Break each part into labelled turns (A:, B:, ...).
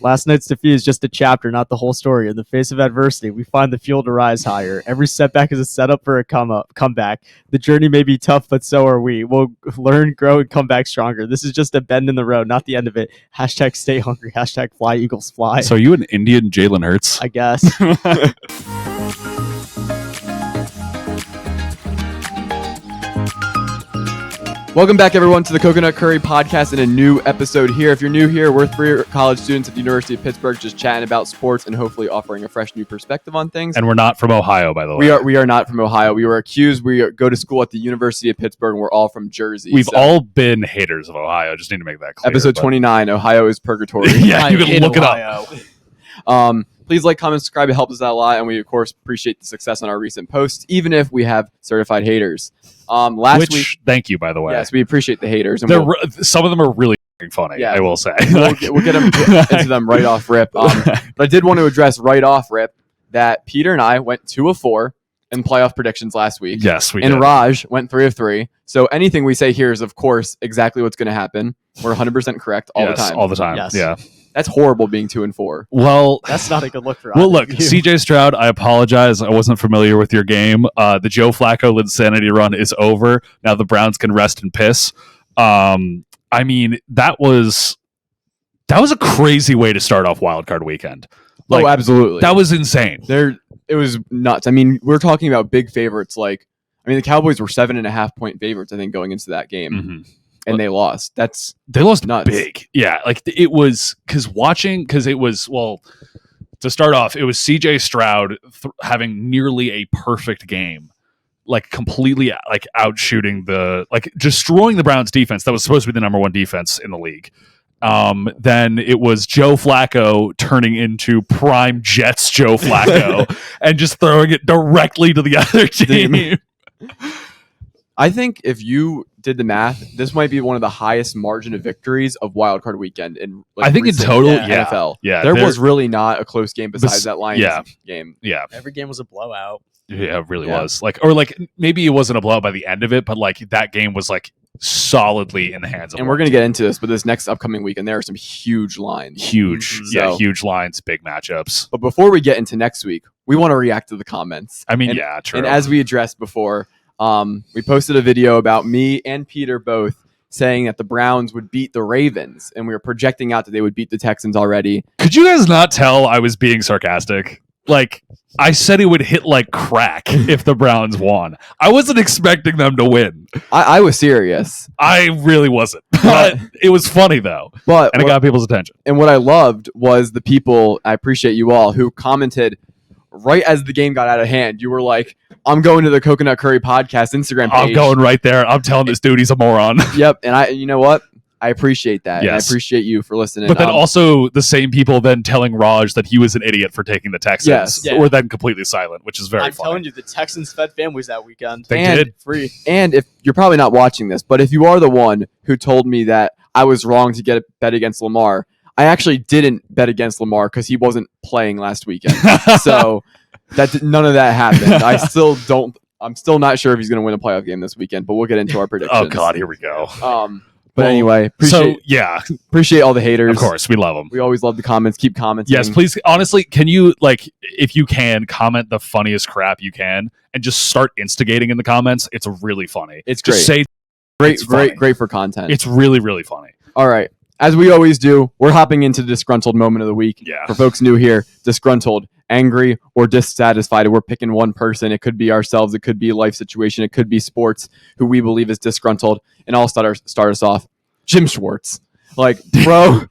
A: Last night's defeat is just a chapter, not the whole story. In the face of adversity, we find the fuel to rise higher. Every setback is a setup for a comeback. The journey may be tough, but so are we. We'll learn, grow, and come back stronger. This is just a bend in the road, not the end of it. Hashtag stay hungry. Hashtag fly, Eagles, fly.
B: So are you an Indian Jalen Hurts?
A: I guess.
C: Welcome back, everyone, to the Coconut Curry Podcast and a new episode here. If you're new here, we're three college students at the University of Pittsburgh just chatting about sports and hopefully offering a fresh new perspective on things.
B: And we're not from Ohio, by the way.
C: We are not from Ohio. We were accused. We go to school at the University of Pittsburgh, and we're all from Jersey.
B: We've all been haters of Ohio. Just need to make that clear.
C: Episode 29, Ohio is purgatory.
B: Yeah, you can look Ohio.
C: It up. Please like, comment, subscribe. It helps us out a lot, and we, of course, appreciate the success on our recent posts, even if we have certified haters. Last week,
B: thank you, by the way.
C: Yes, we appreciate the haters. And
B: some of them are really funny,
C: yeah,
B: I will say.
C: We'll get into them right off rip. But I did want to address right off rip that Peter and I went 2 of 4 in playoff predictions last week.
B: Yes, we
C: did. And Raj went 3 of 3. So anything we say here is, of course, exactly what's going to happen. We're 100% correct all the time.
B: All the time.
A: Yes.
B: Yeah.
C: That's horrible being 2 and 4.
B: Well,
A: that's not a good look for us.
B: Well, look, CJ Stroud, I apologize. I wasn't familiar with your game. The Joe Flacco insanity run is over. Now the Browns can rest and piss. I mean, that was a crazy way to start off Wild Card Weekend.
C: Like, oh, absolutely.
B: That was insane.
C: It was nuts. I mean, we're talking about big favorites. The Cowboys were 7.5-point favorites, I think, going into that game. Mm-hmm. And they lost.
B: They lost
C: nuts.
B: Big. Yeah, it was to start off, it was CJ Stroud having nearly a perfect game, completely outshooting destroying the Browns defense that was supposed to be the number 1 defense in the league. Then it was Joe Flacco turning into prime Jets Joe Flacco and just throwing it directly to the other team.
C: I think if you did the math, this might be one of the highest margin of victories of Wild Card Weekend in
B: I think in total,
C: NFL.
B: Yeah,
C: there was really not a close game besides that Lions game.
B: Yeah,
A: every game was a blowout.
B: Yeah, it really was. Maybe it wasn't a blowout by the end of it, but that game was solidly in the hands of.
C: And we're going to get into this, but this next upcoming weekend there are some huge lines.
B: Huge lines, big matchups.
C: But before we get into next week, we want to react to the comments.
B: I mean, true.
C: And as we addressed before. We posted a video about me and Peter both saying that the Browns would beat the Ravens, and we were projecting out that they would beat the Texans already.
B: Could you guys not tell I was being sarcastic? I said it would hit like crack if the Browns won. I wasn't expecting them to win.
C: I was serious.
B: I really wasn't. But it was funny, though. And it got people's attention.
C: And what I loved was the people, I appreciate you all, who commented right as the game got out of hand. You were like, I'm going to the Coconut Curry Podcast Instagram page.
B: I'm going right there. I'm telling this dude he's a moron.
C: Yep. And you know what? I appreciate that.
B: Yes.
C: And I appreciate you for listening.
B: But then also the same people then telling Raj that he was an idiot for taking the Texans were then completely silent, which is very funny.
A: I'm telling you, the Texans fed families that weekend.
B: They did.
A: Free.
C: And if you're probably not watching this, but if you are the one who told me that I was wrong to get a bet against Lamar, I actually didn't bet against Lamar because he wasn't playing last weekend. So none of that happened. I'm still not sure if he's going to win a playoff game this weekend, but we'll get into our predictions.
B: Oh God, here we go.
C: But anyway, appreciate all the haters.
B: Of course, we love them.
C: We always love the comments. Keep commenting.
B: Yes, please. Honestly, can you if you can comment the funniest crap you can and just start instigating in the comments? It's really funny.
C: It's
B: just
C: great. Great for content.
B: It's really, really funny.
C: All right. As we always do, we're hopping into the disgruntled moment of the week.
B: Yeah.
C: For folks new here, disgruntled, angry, or dissatisfied. We're picking one person. It could be ourselves. It could be a life situation. It could be sports, who we believe is disgruntled. And I'll start us off. Jim Schwartz. Bro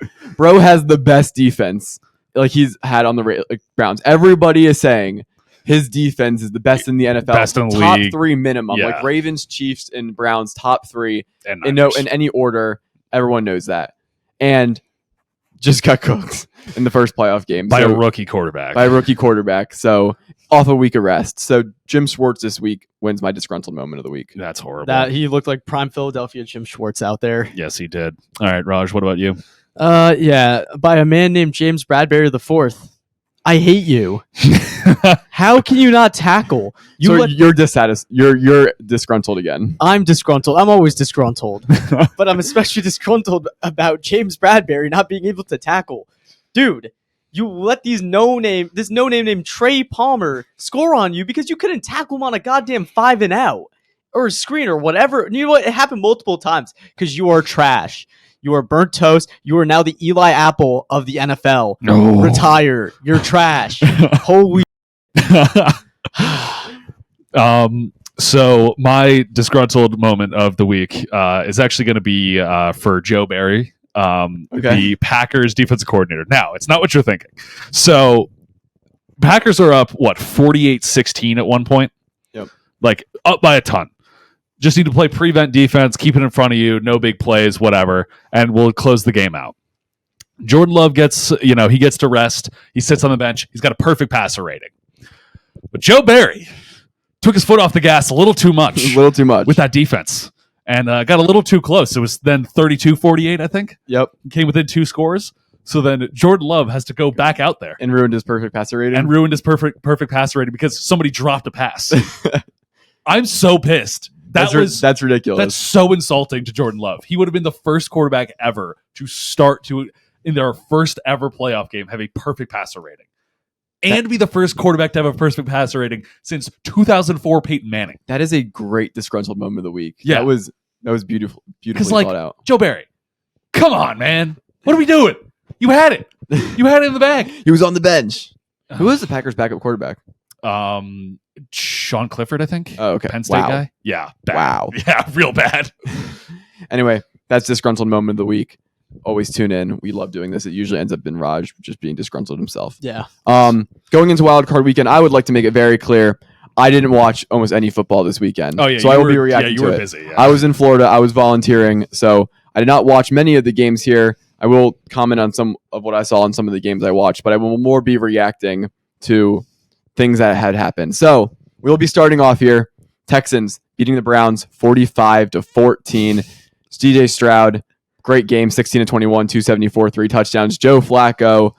C: has the best defense he's had on the Browns. Everybody is saying his defense is the best in the NFL.
B: Best in the
C: top
B: league.
C: 3 minimum.
B: Yeah.
C: Ravens, Chiefs, and Browns, top 3.
B: And
C: in any order. Everyone knows that. And just got cooked in the first playoff game.
B: By a rookie quarterback.
C: So off a week of rest. So Jim Schwartz this week wins my disgruntled moment of the week.
B: That's horrible.
A: That he looked like prime Philadelphia Jim Schwartz out there.
B: Yes, he did. All right, Raj, what about you?
A: By a man named James Bradbury IV. I hate you. How can you not tackle?
C: You're dissatisfied. You're disgruntled again.
A: I'm disgruntled. I'm always disgruntled. But I'm especially disgruntled about James Bradbury not being able to tackle. dude, you let this no name named Trey Palmer score on you because you couldn't tackle him on a goddamn 5 and out or a screen or whatever. You know what? It happened multiple times because you are trash. You are burnt toast. You are now the Eli Apple of the NFL.
B: No.
A: Retire. You're trash. Holy.
B: So my disgruntled moment of the week is actually going to be for Joe Barry, the Packers defensive coordinator. Now, it's not what you're thinking. So Packers are up, 48-16 at one point?
C: Yep.
B: Like, up by a ton. Just need to play prevent defense, keep it in front of you, no big plays, whatever, and we'll close the game out. Jordan Love gets to rest. He sits on the bench. He's got a perfect passer rating. But Joe Barry took his foot off the gas a little too much.
C: A little too much.
B: With that defense. And got a little too close. It was then 32-48, I think.
C: Yep.
B: Came within 2 scores. So then Jordan Love has to go back out there.
C: And ruined his perfect passer rating.
B: And ruined his perfect passer rating because somebody dropped a pass. I'm so pissed. That's
C: ridiculous.
B: That's so insulting to Jordan Love. He would have been the first quarterback ever to start in their first ever playoff game, have a perfect passer rating. And be the first quarterback to have a perfect passer rating since 2004 Peyton Manning.
C: That is a great disgruntled moment of the week.
B: Yeah.
C: That was beautifully thought out.
B: Joe Barry, come on, man. What are we doing? You had it. You had it in the bag.
C: He was on the bench. Who was the Packers' backup quarterback?
B: Sean Clifford, I think.
C: Oh, okay.
B: Penn State guy. Yeah. Bad.
C: Wow.
B: Yeah, real bad.
C: Anyway, that's disgruntled moment of the week. Always tune in. We love doing this. It usually ends up in Raj just being disgruntled himself.
A: Yeah.
C: Going into Wild Card Weekend, I would like to make it very clear. I didn't watch almost any football this weekend.
B: Oh yeah.
C: So I will be reacting
B: you
C: to
B: were
C: it.
B: busy. Yeah.
C: I was in Florida. I was volunteering, so I did not watch many of the games here. I will comment on some of what I saw in some of the games I watched, but I will more be reacting to things that had happened. So we'll be starting off here. Texans beating the Browns 45-14. DJ Stroud, great game, 16-21, 274, 3 touchdowns. Joe Flacco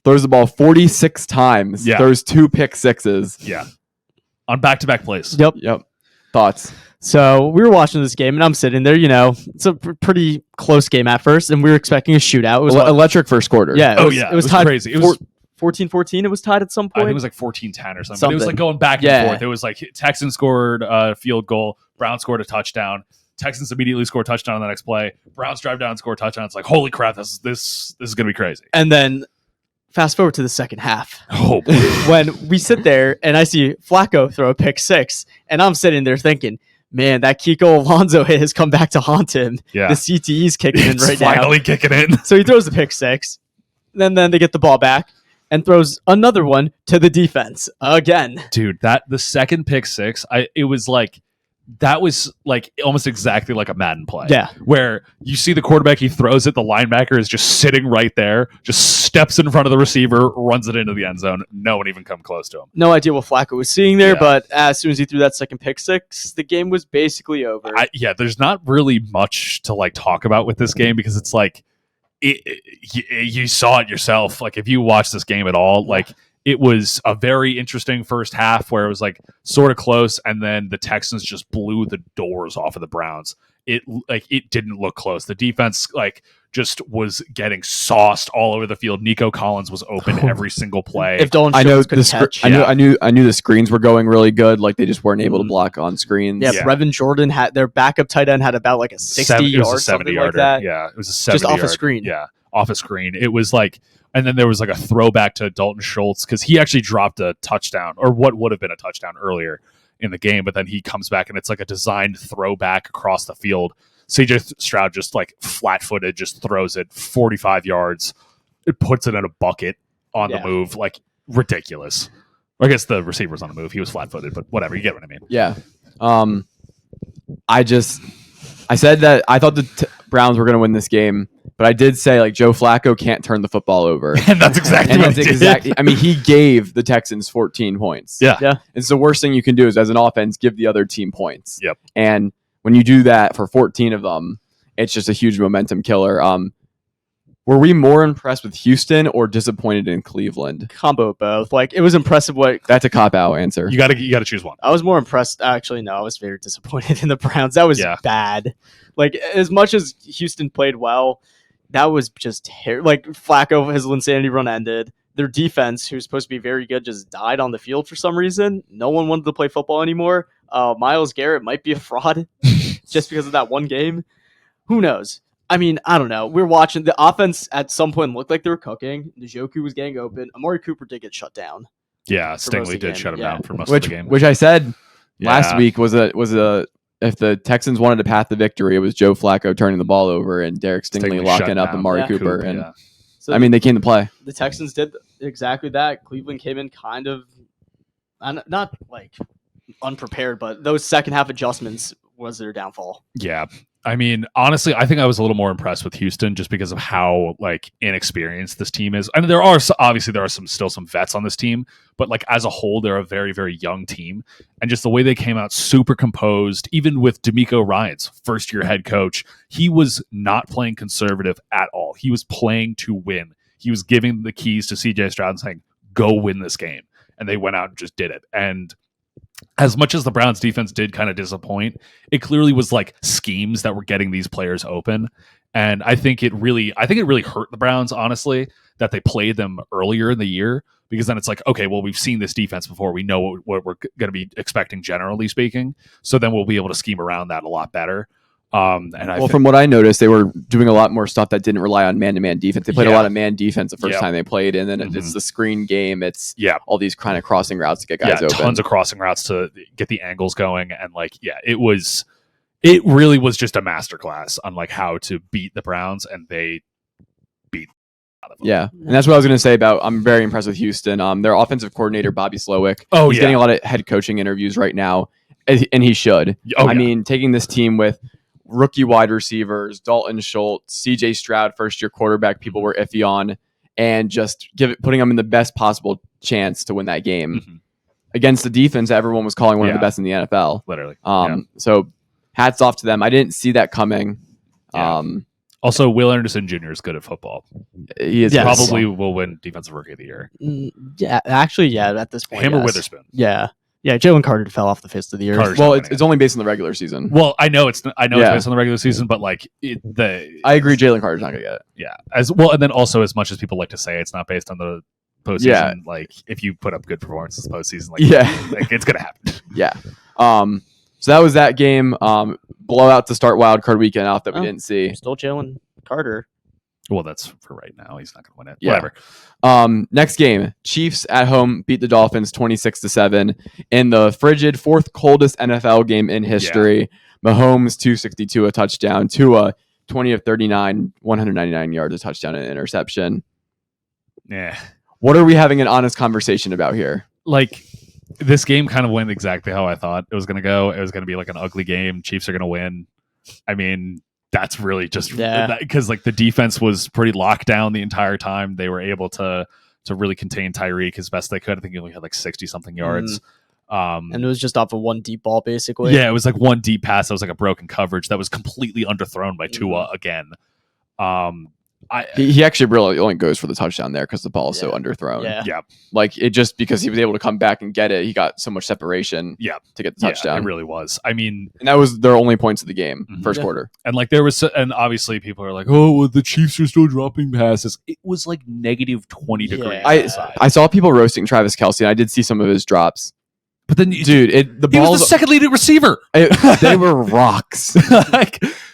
C: throws the ball 46 times.
B: Yeah.
C: Throws 2 pick sixes.
B: Yeah. On back-to-back plays.
A: Yep.
C: Thoughts?
A: So we were watching this game, and I'm sitting there. It's a pretty close game at first, and we were expecting a shootout. It was
C: Electric first quarter.
A: Yeah.
B: It was
A: tied
B: crazy. It was
A: 14-14. It was tied at some
B: I
A: point.
B: think it was like 14-10 or something. But it was like going back and
A: Yeah.
B: forth. It was like Texans scored a field goal. Browns scored a touchdown. Texans immediately score a touchdown on the next play. Browns drive down and score a touchdown. It's like, holy crap, this is going to be crazy.
A: And then fast forward to the second half.
B: Oh, boy.
A: When we sit there and I see Flacco throw a pick six, and I'm sitting there thinking, man, that Kiko Alonso hit has come back to haunt him.
B: Yeah.
A: The CTE's kicking in
B: It's
A: right now.
B: finally kicking in.
A: So he throws the pick six. Then they get the ball back and throws another one to the defense again.
B: Dude, the second pick six, it was like, that was like almost exactly like a Madden play.
A: Yeah.
B: Where you see the quarterback, he throws it, the linebacker is just sitting right there, just steps in front of the receiver, runs it into the end zone. No one even come close to him.
A: No idea what Flacco was seeing there,
B: Yeah.
A: but as soon as he threw that second pick six, the game was basically over.
B: There's not really much to like talk about with this game because it's like you saw it yourself. Like if you watch this game at all, like it was a very interesting first half where it was like sort of close, and then the Texans just blew the doors off of the Browns. It didn't look close. The defense just was getting sauced all over the field. Nico Collins was open every single play.
A: If Dolan
C: I know
A: Jones could catch.
C: I knew the screens were going really good. Like they just weren't able to block on screens.
A: Yeah, Brevin Jordan had their backup tight end had about like a 60
B: It was
A: yard,
B: a 70
A: something
B: yarder.
A: like that.
B: Yeah, it was a 70
A: Just off a
B: yard.
A: screen.
B: Yeah, off a screen. It was like, and then there was like a throwback to Dalton Schultz because he actually dropped a touchdown, or what would have been a touchdown earlier in the game, but then he comes back and it's like a designed throwback across the field. CJ Stroud just like flat-footed, just throws it 45 yards. It puts it in a bucket on the move, like ridiculous. Or I guess the receiver's on the move. He was flat-footed, but whatever. You get what I mean.
C: Yeah. I said that I thought the Browns were going to win this game, but I did say like Joe Flacco can't turn the football over.
B: And that's exactly what he did.
C: I mean, he gave the Texans 14 points.
B: Yeah.
C: It's the worst thing you can do is as an offense, give the other team points.
B: Yep.
C: And when you do that for 14 of them, it's just a huge momentum killer. Were we more impressed with Houston or disappointed in Cleveland?
A: Combo of both. Like it was impressive
C: That's a cop-out answer.
B: You gotta choose one.
A: I was more impressed. Actually, no, I was very disappointed in the Browns. That was bad. Like as much as Houston played well, that was just like Flacco, his insanity run ended. Their defense, who's supposed to be very good, just died on the field for some reason. No one wanted to play football anymore. Myles Garrett might be a fraud just because of that one game. Who knows? I mean, I don't know. We're watching the offense at some point looked like they were cooking. Njoku was getting open. Amari Cooper did get shut down.
B: Yeah, Stingley did shut him down for most of the game.
C: Which I said last week was a if the Texans wanted to path the victory, it was Joe Flacco turning the ball over and Derek Stingley locking up Amari Cooper. And
A: so
C: I mean, they came to play.
A: The Texans did exactly that. Cleveland came in kind of not like unprepared, but those second half adjustments was their downfall.
B: Yeah. I mean, honestly, I think I was a little more impressed with Houston just because of how like inexperienced this team is. I mean, there are still some vets on this team, but like as a whole, they're a very, very young team. And just the way they came out super composed, even with D'Amico Ryans, first year head coach, he was not playing conservative at all. He was playing to win. He was giving the keys to CJ Stroud and saying, go win this game. And they went out and just did it. And as much as the Browns defense did kind of disappoint, it clearly was like schemes that were getting these players open. And I think it really hurt the Browns, honestly, that they played them earlier in the year, because then it's like, okay, well, we've seen this defense before. We know what we're going to be expecting, generally speaking. So then we'll be able to scheme around that a lot better. From what I noticed, they were doing a lot more stuff that didn't rely on man-to-man defense. They played a lot of man defense the first time they played, and then it's the screen game. It's all these kind of crossing routes to get guys open. Tons of crossing routes to get the angles going, and it really was just a masterclass on like how to beat the Browns, and they beat out of them.
C: Yeah, and that's what I was going to say about. I'm very impressed with Houston. Their offensive coordinator Bobby Slowick. He's getting a lot of head coaching interviews right now, and he should. I mean, taking this team with rookie wide receivers, Dalton Schultz, CJ Stroud, first year quarterback, people were iffy on, and just putting them in the best possible chance to win that game against the defense that everyone was calling one of the best in the NFL.
B: Literally.
C: So hats off to them. I didn't see that coming.
B: Also, Will Anderson Jr. is good at football.
C: He is
B: probably will win Defensive Rookie of the Year.
A: At this point,
B: him or Witherspoon.
A: Yeah, Jalen Carter fell off the face of the earth.
C: Well, it's only based on the regular season.
B: Well, I know it's based on the regular season, but like
C: I agree, Jalen Carter's not gonna get it.
B: Yeah, as well, and then also as much as people like to say it's not based on the postseason, like if you put up good performances postseason, like it's gonna happen.
C: Yeah. So that was that game. Blowout to start wild card weekend off that we didn't see.
A: Still Jalen Carter.
B: Well, that's for right now. He's not going to win it.
C: Yeah.
B: Whatever.
C: Next game, Chiefs at home beat the Dolphins 26-7 in the frigid fourth coldest NFL game in history. Mahomes 262 a touchdown, Tua 20 of 39, 199 yards a touchdown and an interception.
B: Yeah.
C: What are we having an honest conversation about here?
B: Like, this game kind of went exactly how I thought it was going to go. It was going to be like an ugly game. Chiefs are going to win. I mean, that's really just because like the defense was pretty locked down the entire time. They were able to really contain Tyreek as best they could. I think he only had like 60 something yards.
A: And it was just off of one deep ball, basically.
B: Yeah, it was like one deep pass that was like a broken coverage that was completely underthrown by Tua again.
C: He actually really only goes for the touchdown there because the ball is so underthrown.
B: Yeah.
C: Like it just because he was able to come back and get it, he got so much separation to get the touchdown.
B: It really was. I mean,
C: and that was their only points of the game, first quarter.
B: And like there was, and obviously people are like, oh, well, the Chiefs are still dropping passes. It was like negative 20 degrees outside.
C: I saw people roasting Travis Kelce, and I did see some of his drops.
B: But then,
C: dude,
B: he was the second leading receiver.
C: They were rocks.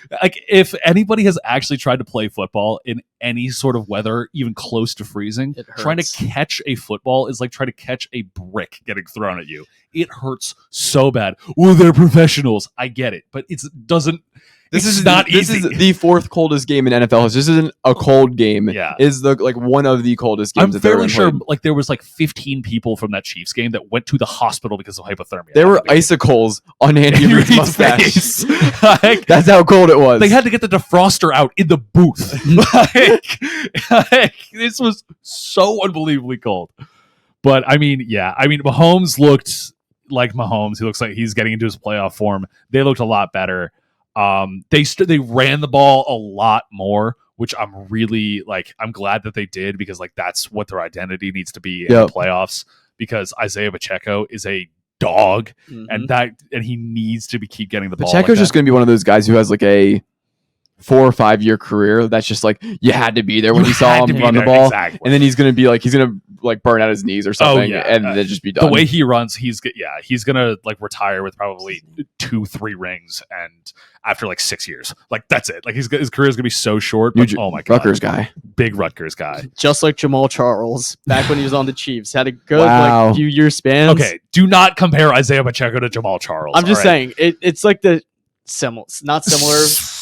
B: Like if anybody has actually tried to play football in any sort of weather, even close to freezing, trying to catch a football is like trying to catch a brick getting thrown at you. It hurts so bad. Well, they're professionals. I get it, but it doesn't. This is
C: the fourth coldest game in NFL. This isn't a cold game.
B: Yeah,
C: is the like one of the coldest games.
B: I'm fairly sure. Like there was like 15 people from that Chiefs game that went to the hospital because of hypothermia.
C: There were icicles on Andy Reid's mustache.
B: Like,
C: that's how cold it was.
B: They had to get the defroster out in the booth. This was so unbelievably cold. But I mean, Mahomes looked like Mahomes. He looks like he's getting into his playoff form. They looked a lot better. They ran the ball a lot more, which I'm really I'm glad that they did because like that's what their identity needs to be in the playoffs because Isaiah Pacheco is a dog and he needs to keep getting the ball.
C: Pacheco's just going to be one of those guys who has like a 4 or 5 year career that's just like you had to be there when you saw
B: had to
C: him
B: be
C: run the
B: there,
C: ball,
B: exactly.
C: and then he's gonna burn out his knees or something, and then just be done.
B: The way he runs, he's gonna like retire with probably 2-3 rings, and after like 6 years, like that's it. Like his career is gonna be so short. But, oh my god,
C: Rutgers guy,
B: big Rutgers guy.
A: Just like Jamal Charles back when he was on the Chiefs, had a good
C: Wow.
A: like few year spans.
B: Okay, do not compare Isaiah Pacheco to Jamal Charles.
A: I'm just saying it's like the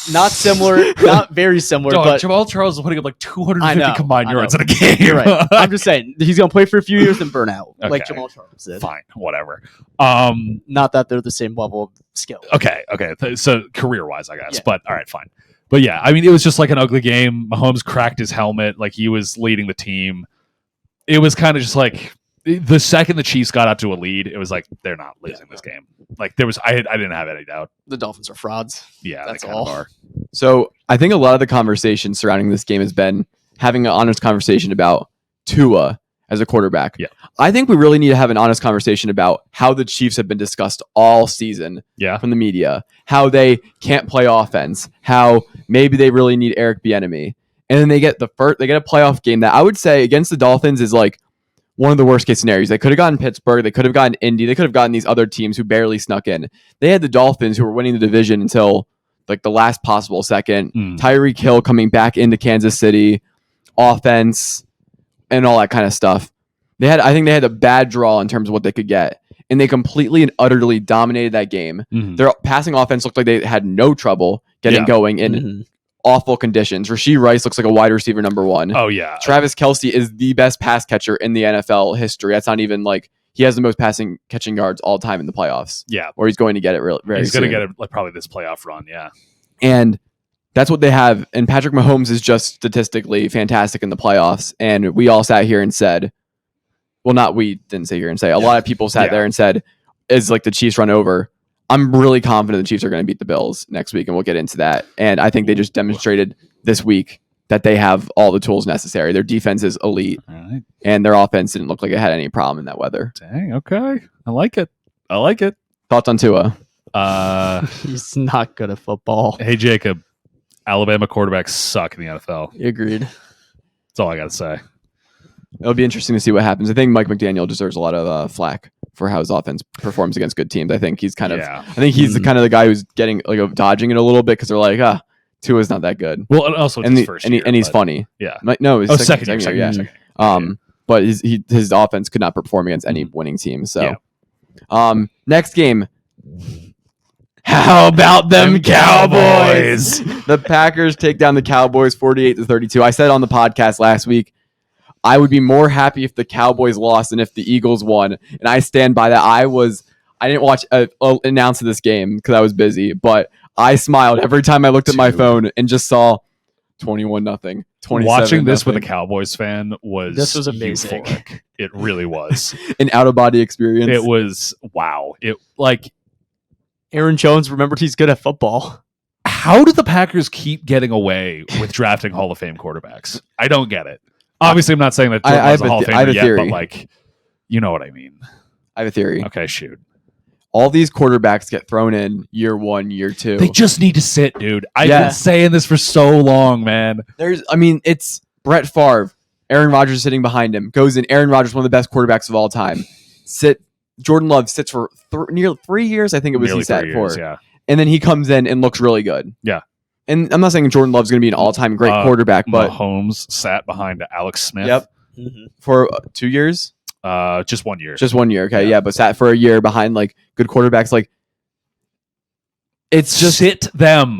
A: not very similar,
B: Dog,
A: but
B: Jamal Charles is putting up like 250
A: I know,
B: combined
A: I
B: yards
A: know.
B: in a game.
A: You're right. I'm just saying he's gonna play for a few years and burn out like
B: Okay.
A: Jamal Charles did.
B: Fine, whatever.
A: Not that they're the same level of skill.
B: Okay. So career wise, I guess.
A: Yeah.
B: But all right, fine. But yeah, I mean, it was just like an ugly game. Mahomes cracked his helmet, like he was leading the team. It was kind of just like the second the Chiefs got out to a lead, it was like they're not losing this game. Like I didn't have any doubt.
A: The Dolphins are frauds.
B: Yeah,
A: That's
B: they kind
A: all.
B: of are.
C: So I think a lot of the conversation surrounding this game has been having an honest conversation about Tua as a quarterback.
B: Yeah.
C: I think we really need to have an honest conversation about how the Chiefs have been discussed all season
B: Yeah.
C: from the media, how they can't play offense, how maybe they really need Eric Bieniemy. And then they get a playoff game that I would say against the Dolphins is like one of the worst case scenarios. They could have gotten Pittsburgh, they could have gotten Indy, they could have gotten these other teams who barely snuck in. They had the Dolphins who were winning the division until like the last possible second. Tyreek Hill coming back into Kansas City, offense, and all that kind of stuff. I think they had a bad draw in terms of what they could get, and they completely and utterly dominated that game. Their passing offense looked like they had no trouble getting going in awful conditions. Rashee Rice looks like a wide receiver number 1.
B: Oh yeah.
C: Travis Kelce is the best pass catcher in the NFL history. That's not even like he has the most catching yards all time in the playoffs.
B: Yeah.
C: Or he's going to get it very
B: He's
C: soon.
B: going to get it like probably this playoff run. Yeah.
C: And that's what they have. And Patrick Mahomes is just statistically fantastic in the playoffs. And we all sat here and said, well, not we didn't sit here and say, a lot of people sat there and said, is like the Chiefs run over. I'm really confident the Chiefs are going to beat the Bills next week, and we'll get into that. And I think they just demonstrated this week that they have all the tools necessary. Their defense is elite, and their offense didn't look like it had any problem in that weather.
B: Dang, okay. I like it.
C: Thoughts on Tua?
A: He's not good at football.
B: Hey, Jacob, Alabama quarterbacks suck in the NFL.
A: Agreed.
B: That's all I got to say.
C: It'll be interesting to see what happens. I think Mike McDaniel deserves a lot of flack for how his offense performs against good teams. I think he's I think he's the kind of the guy who's getting like dodging it a little bit because they're like, Tua's not that good.
B: Well, and also it's his first year,
C: and he's funny.
B: Yeah.
C: No, his
B: second
C: year.
B: Second.
C: But his offense could not perform against any winning team. So, next game. How about them Cowboys? The Packers take down the Cowboys 48-32. I said on the podcast last week, I would be more happy if the Cowboys lost than if the Eagles won, and I stand by that. I didn't watch an announce of this game because I was busy, but I smiled every time I looked at my phone and just saw 21-0.
B: Watching this with a Cowboys fan
A: was amazing.
B: Euphoric. It really was
C: an out of body experience.
B: It was wow. It like
A: Aaron Jones remembered he's good at football.
B: How do the Packers keep getting away with drafting Hall of Fame quarterbacks? I don't get it. Obviously, I'm not saying that Jordan was a Hall of Famer yet, but like, you know what I mean.
C: I have a theory.
B: Okay, shoot.
C: All these quarterbacks get thrown in year 1, year 2.
B: They just need to sit, dude. I've been saying this for so long, man.
C: It's Brett Favre. Aaron Rodgers is sitting behind him. Goes in. Aaron Rodgers, one of the best quarterbacks of all time. Jordan Love sits for nearly 3 years. I think it was
B: Nearly
C: he sat
B: 3
C: for.
B: years, yeah.
C: And then he comes in and looks really good.
B: Yeah.
C: And I'm not saying Jordan Love's going to be an all-time great quarterback, but
B: Mahomes sat behind Alex Smith.
C: Yep. For 2 years.
B: Just 1 year.
C: Just 1 year. Okay, yeah, but sat for a year behind like good quarterbacks. Like it's just
B: sit them.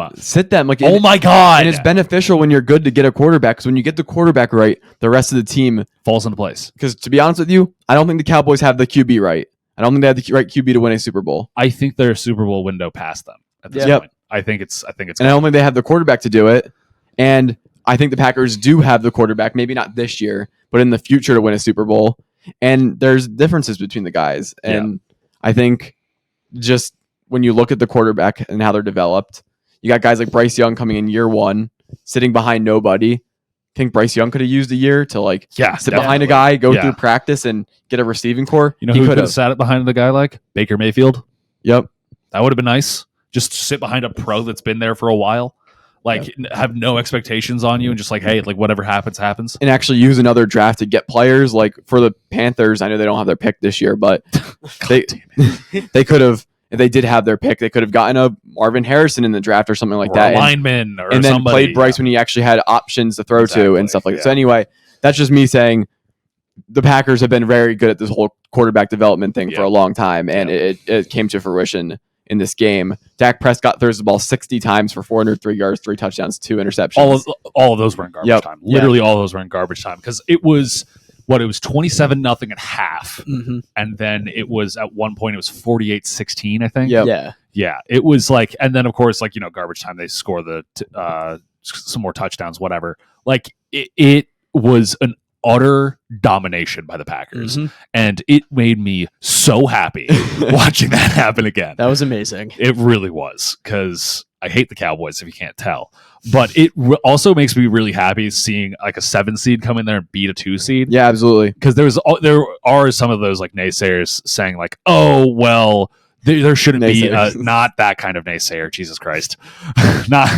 C: Like
B: oh my god!
C: And it's beneficial when you're good to get a quarterback because when you get the quarterback right, the rest of the team
B: falls into place.
C: Because to be honest with you, I don't think the Cowboys have the QB right. I don't think they have the right QB to win a Super Bowl.
B: I think their Super Bowl window passed them at this point. I think it's.
C: And I don't think they have the quarterback to do it. And I think the Packers do have the quarterback, maybe not this year, but in the future to win a Super Bowl. And there's differences between the guys. And I think just when you look at the quarterback and how they're developed, you got guys like Bryce Young coming in year 1, sitting behind nobody. I think Bryce Young could have used a year to sit behind a guy, go through practice, and get a receiving core.
B: You know who could have sat behind the guy like Baker Mayfield?
C: Yep.
B: That would have been nice. Just sit behind a pro that's been there for a while. Like have no expectations on you and just like, hey, like whatever happens, happens.
C: And actually use another draft to get players. Like for the Panthers, I know they don't have their pick this year, but they could have. If they did have their pick, they could have gotten a Marvin Harrison in the draft or something like
B: or
C: that,
B: a lineman, or
C: and then
B: somebody,
C: played Bryce when he actually had options to throw to and stuff like that. So anyway, that's just me saying the Packers have been very good at this whole quarterback development thing for a long time, and it came to fruition in this game. Dak Prescott throws the ball 60 times for 403 yards, 3 touchdowns, 2 interceptions.
B: All of those were in garbage time. Literally all of those were in garbage time because it was 27-0 at half, and then it was at one point it was 48-16, I think. Yeah, it was like, and then of course, like, garbage time, they score the some more touchdowns, whatever. Like it was an utter domination by the Packers, and it made me so happy watching that happen again.
A: That was amazing.
B: It really was, because I hate the Cowboys, if you can't tell. But it also makes me really happy seeing like a 7 seed come in there and beat a 2 seed.
C: Yeah, absolutely.
B: Because there are some of those like naysayers saying like, oh well, there shouldn't be not that kind of naysayer. Jesus Christ, not.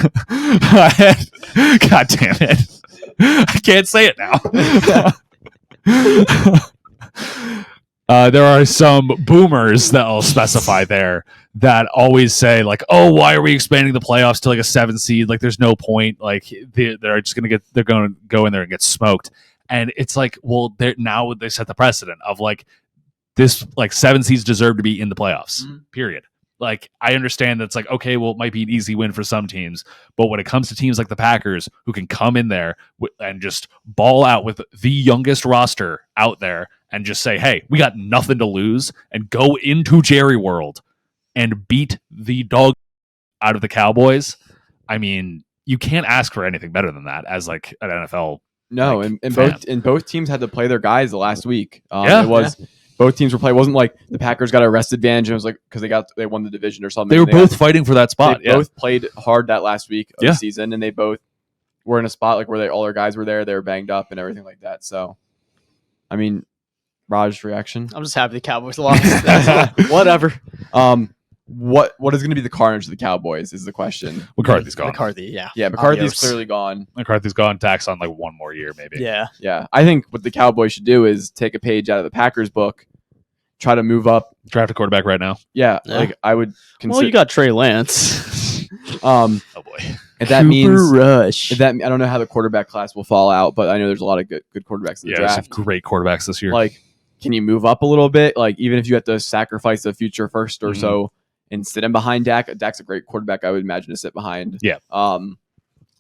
B: God damn it. I can't say it now. There are some boomers that I'll specify there that always say like, "Oh, why are we expanding the playoffs to like a 7 seed? Like, there's no point. Like, they're just going to go in there and get smoked." And it's like, well, now they set the precedent of like this, like 7 seeds deserve to be in the playoffs. Period. Like, I understand that's like, okay, well, it might be an easy win for some teams, but when it comes to teams like the Packers, who can come in there and just ball out with the youngest roster out there and just say, hey, we got nothing to lose, and go into Jerry World and beat the dog out of the Cowboys, I mean, you can't ask for anything better than that as like an NFL.
C: No,
B: like,
C: and both teams had to play their guys the last week. Both teams were playing. It wasn't like the Packers got a rest advantage. It was like because they won the division or something.
B: They were both fighting for that spot.
C: They both played hard that last week of the season, and they both were in a spot like where all their guys were there. They were banged up and everything like that. So, I mean, Raj's reaction.
A: I'm just happy the Cowboys lost. Whatever.
C: What is going to be the carnage of the Cowboys is the question.
B: McCarthy's gone.
C: McCarthy's clearly gone.
B: McCarthy's gone. Tax on like one more year, maybe.
C: Yeah. I think what the Cowboys should do is take a page out of the Packers book, try to move up,
B: draft a quarterback right now.
C: Like I would consider.
A: Well, you got Trey Lance.
B: Oh boy.
C: If that means
A: Rush.
C: I don't know how the quarterback class will fall out, but I know there's a lot of good quarterbacks in the draft.
B: There's some great quarterbacks this year.
C: Like, can you move up a little bit? Like, even if you have to sacrifice a future first or so and sit him behind Dak. Dak's a great quarterback, I would imagine, to sit behind.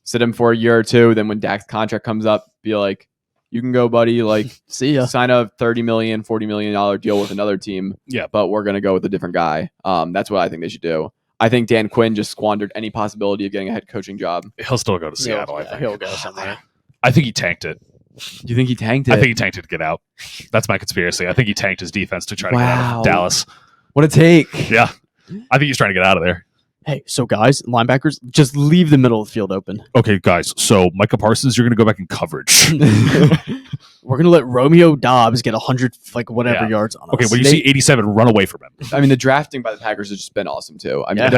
C: Sit him for a year or two. Then when Dak's contract comes up, be like, you can go, buddy. Like,
A: see ya.
C: Sign a $30 million, $40 million deal with another team. But we're going to go with a different guy. That's what I think they should do. I think Dan Quinn just squandered any possibility of getting a head coaching job.
B: He'll still go to Seattle, I think.
A: He'll go somewhere.
B: I think he tanked it.
C: You think he tanked it?
B: I think he tanked it to get out. That's my conspiracy. I think he tanked his defense to try to get out of Dallas.
C: What a take.
B: Yeah. I think he's trying to get out of there.
A: Hey, so guys, linebackers, just leave the middle of the field open.
B: Okay, guys. So Micah Parsons, you're going to go back in coverage.
A: We're going to let Romeo Dobbs get 100, like whatever yards on us.
B: Okay, when you see 87, run away from him.
C: I mean, the drafting by the Packers has just been awesome too. I mean,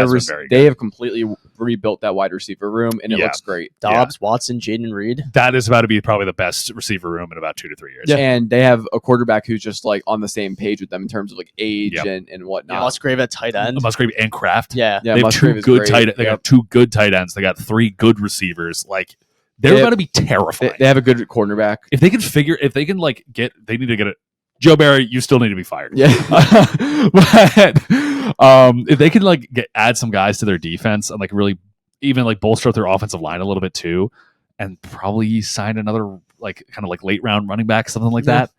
C: they have completely rebuilt that wide receiver room, and it looks great.
A: Dobbs, Watson, Jaden Reed.
B: That is about to be probably the best receiver room in about 2 to 3 years.
C: Yeah. And they have a quarterback who's just like on the same page with them in terms of like age and whatnot.
A: Musgrave at tight end.
B: Musgrave and Kraft.
A: Yeah.
B: They have two good tight ends. They got 2 good tight ends. They got 3 good receivers. Like, they're about to be terrifying.
C: They have a good cornerback.
B: If they can like they need to get it. Joe Barry, you still need to be fired.
C: Yeah.
B: But if they can like add some guys to their defense and like really even like bolster up their offensive line a little bit too, and probably sign another like kind of like late round running back, something like that,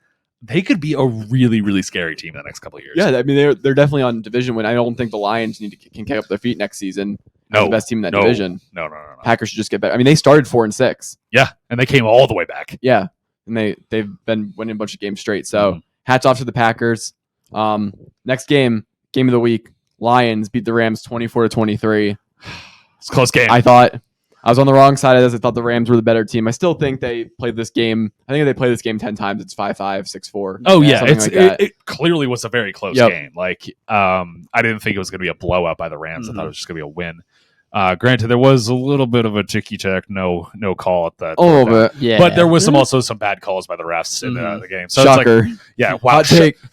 B: they could be a really, really scary team in the next couple of years.
C: Yeah, I mean they're definitely on division win. I don't think the Lions can kick up their feet next season. The best team in that division.
B: No.
C: Packers should just get better. I mean, they started 4-6.
B: Yeah, and they came all the way back.
C: Yeah, and they've been winning a bunch of games straight. So hats off to the Packers. Next game of the week, Lions beat the Rams 24-23.
B: It's a close game.
C: I thought I was on the wrong side of this. I thought the Rams were the better team. I still think they played this game. I think if they play this game 10 times, it's 5-5, 6-4.
B: Oh yeah, it clearly was a very close game. Like I didn't think it was going to be a blowout by the Rams. I thought it was just going to be a win. Granted, there was a little bit of a ticky-tack, no call at that.
C: A little bit.
A: Yeah.
B: But there was also some bad calls by the refs in the game. So
C: Shocker.
B: it's like, yeah, wow.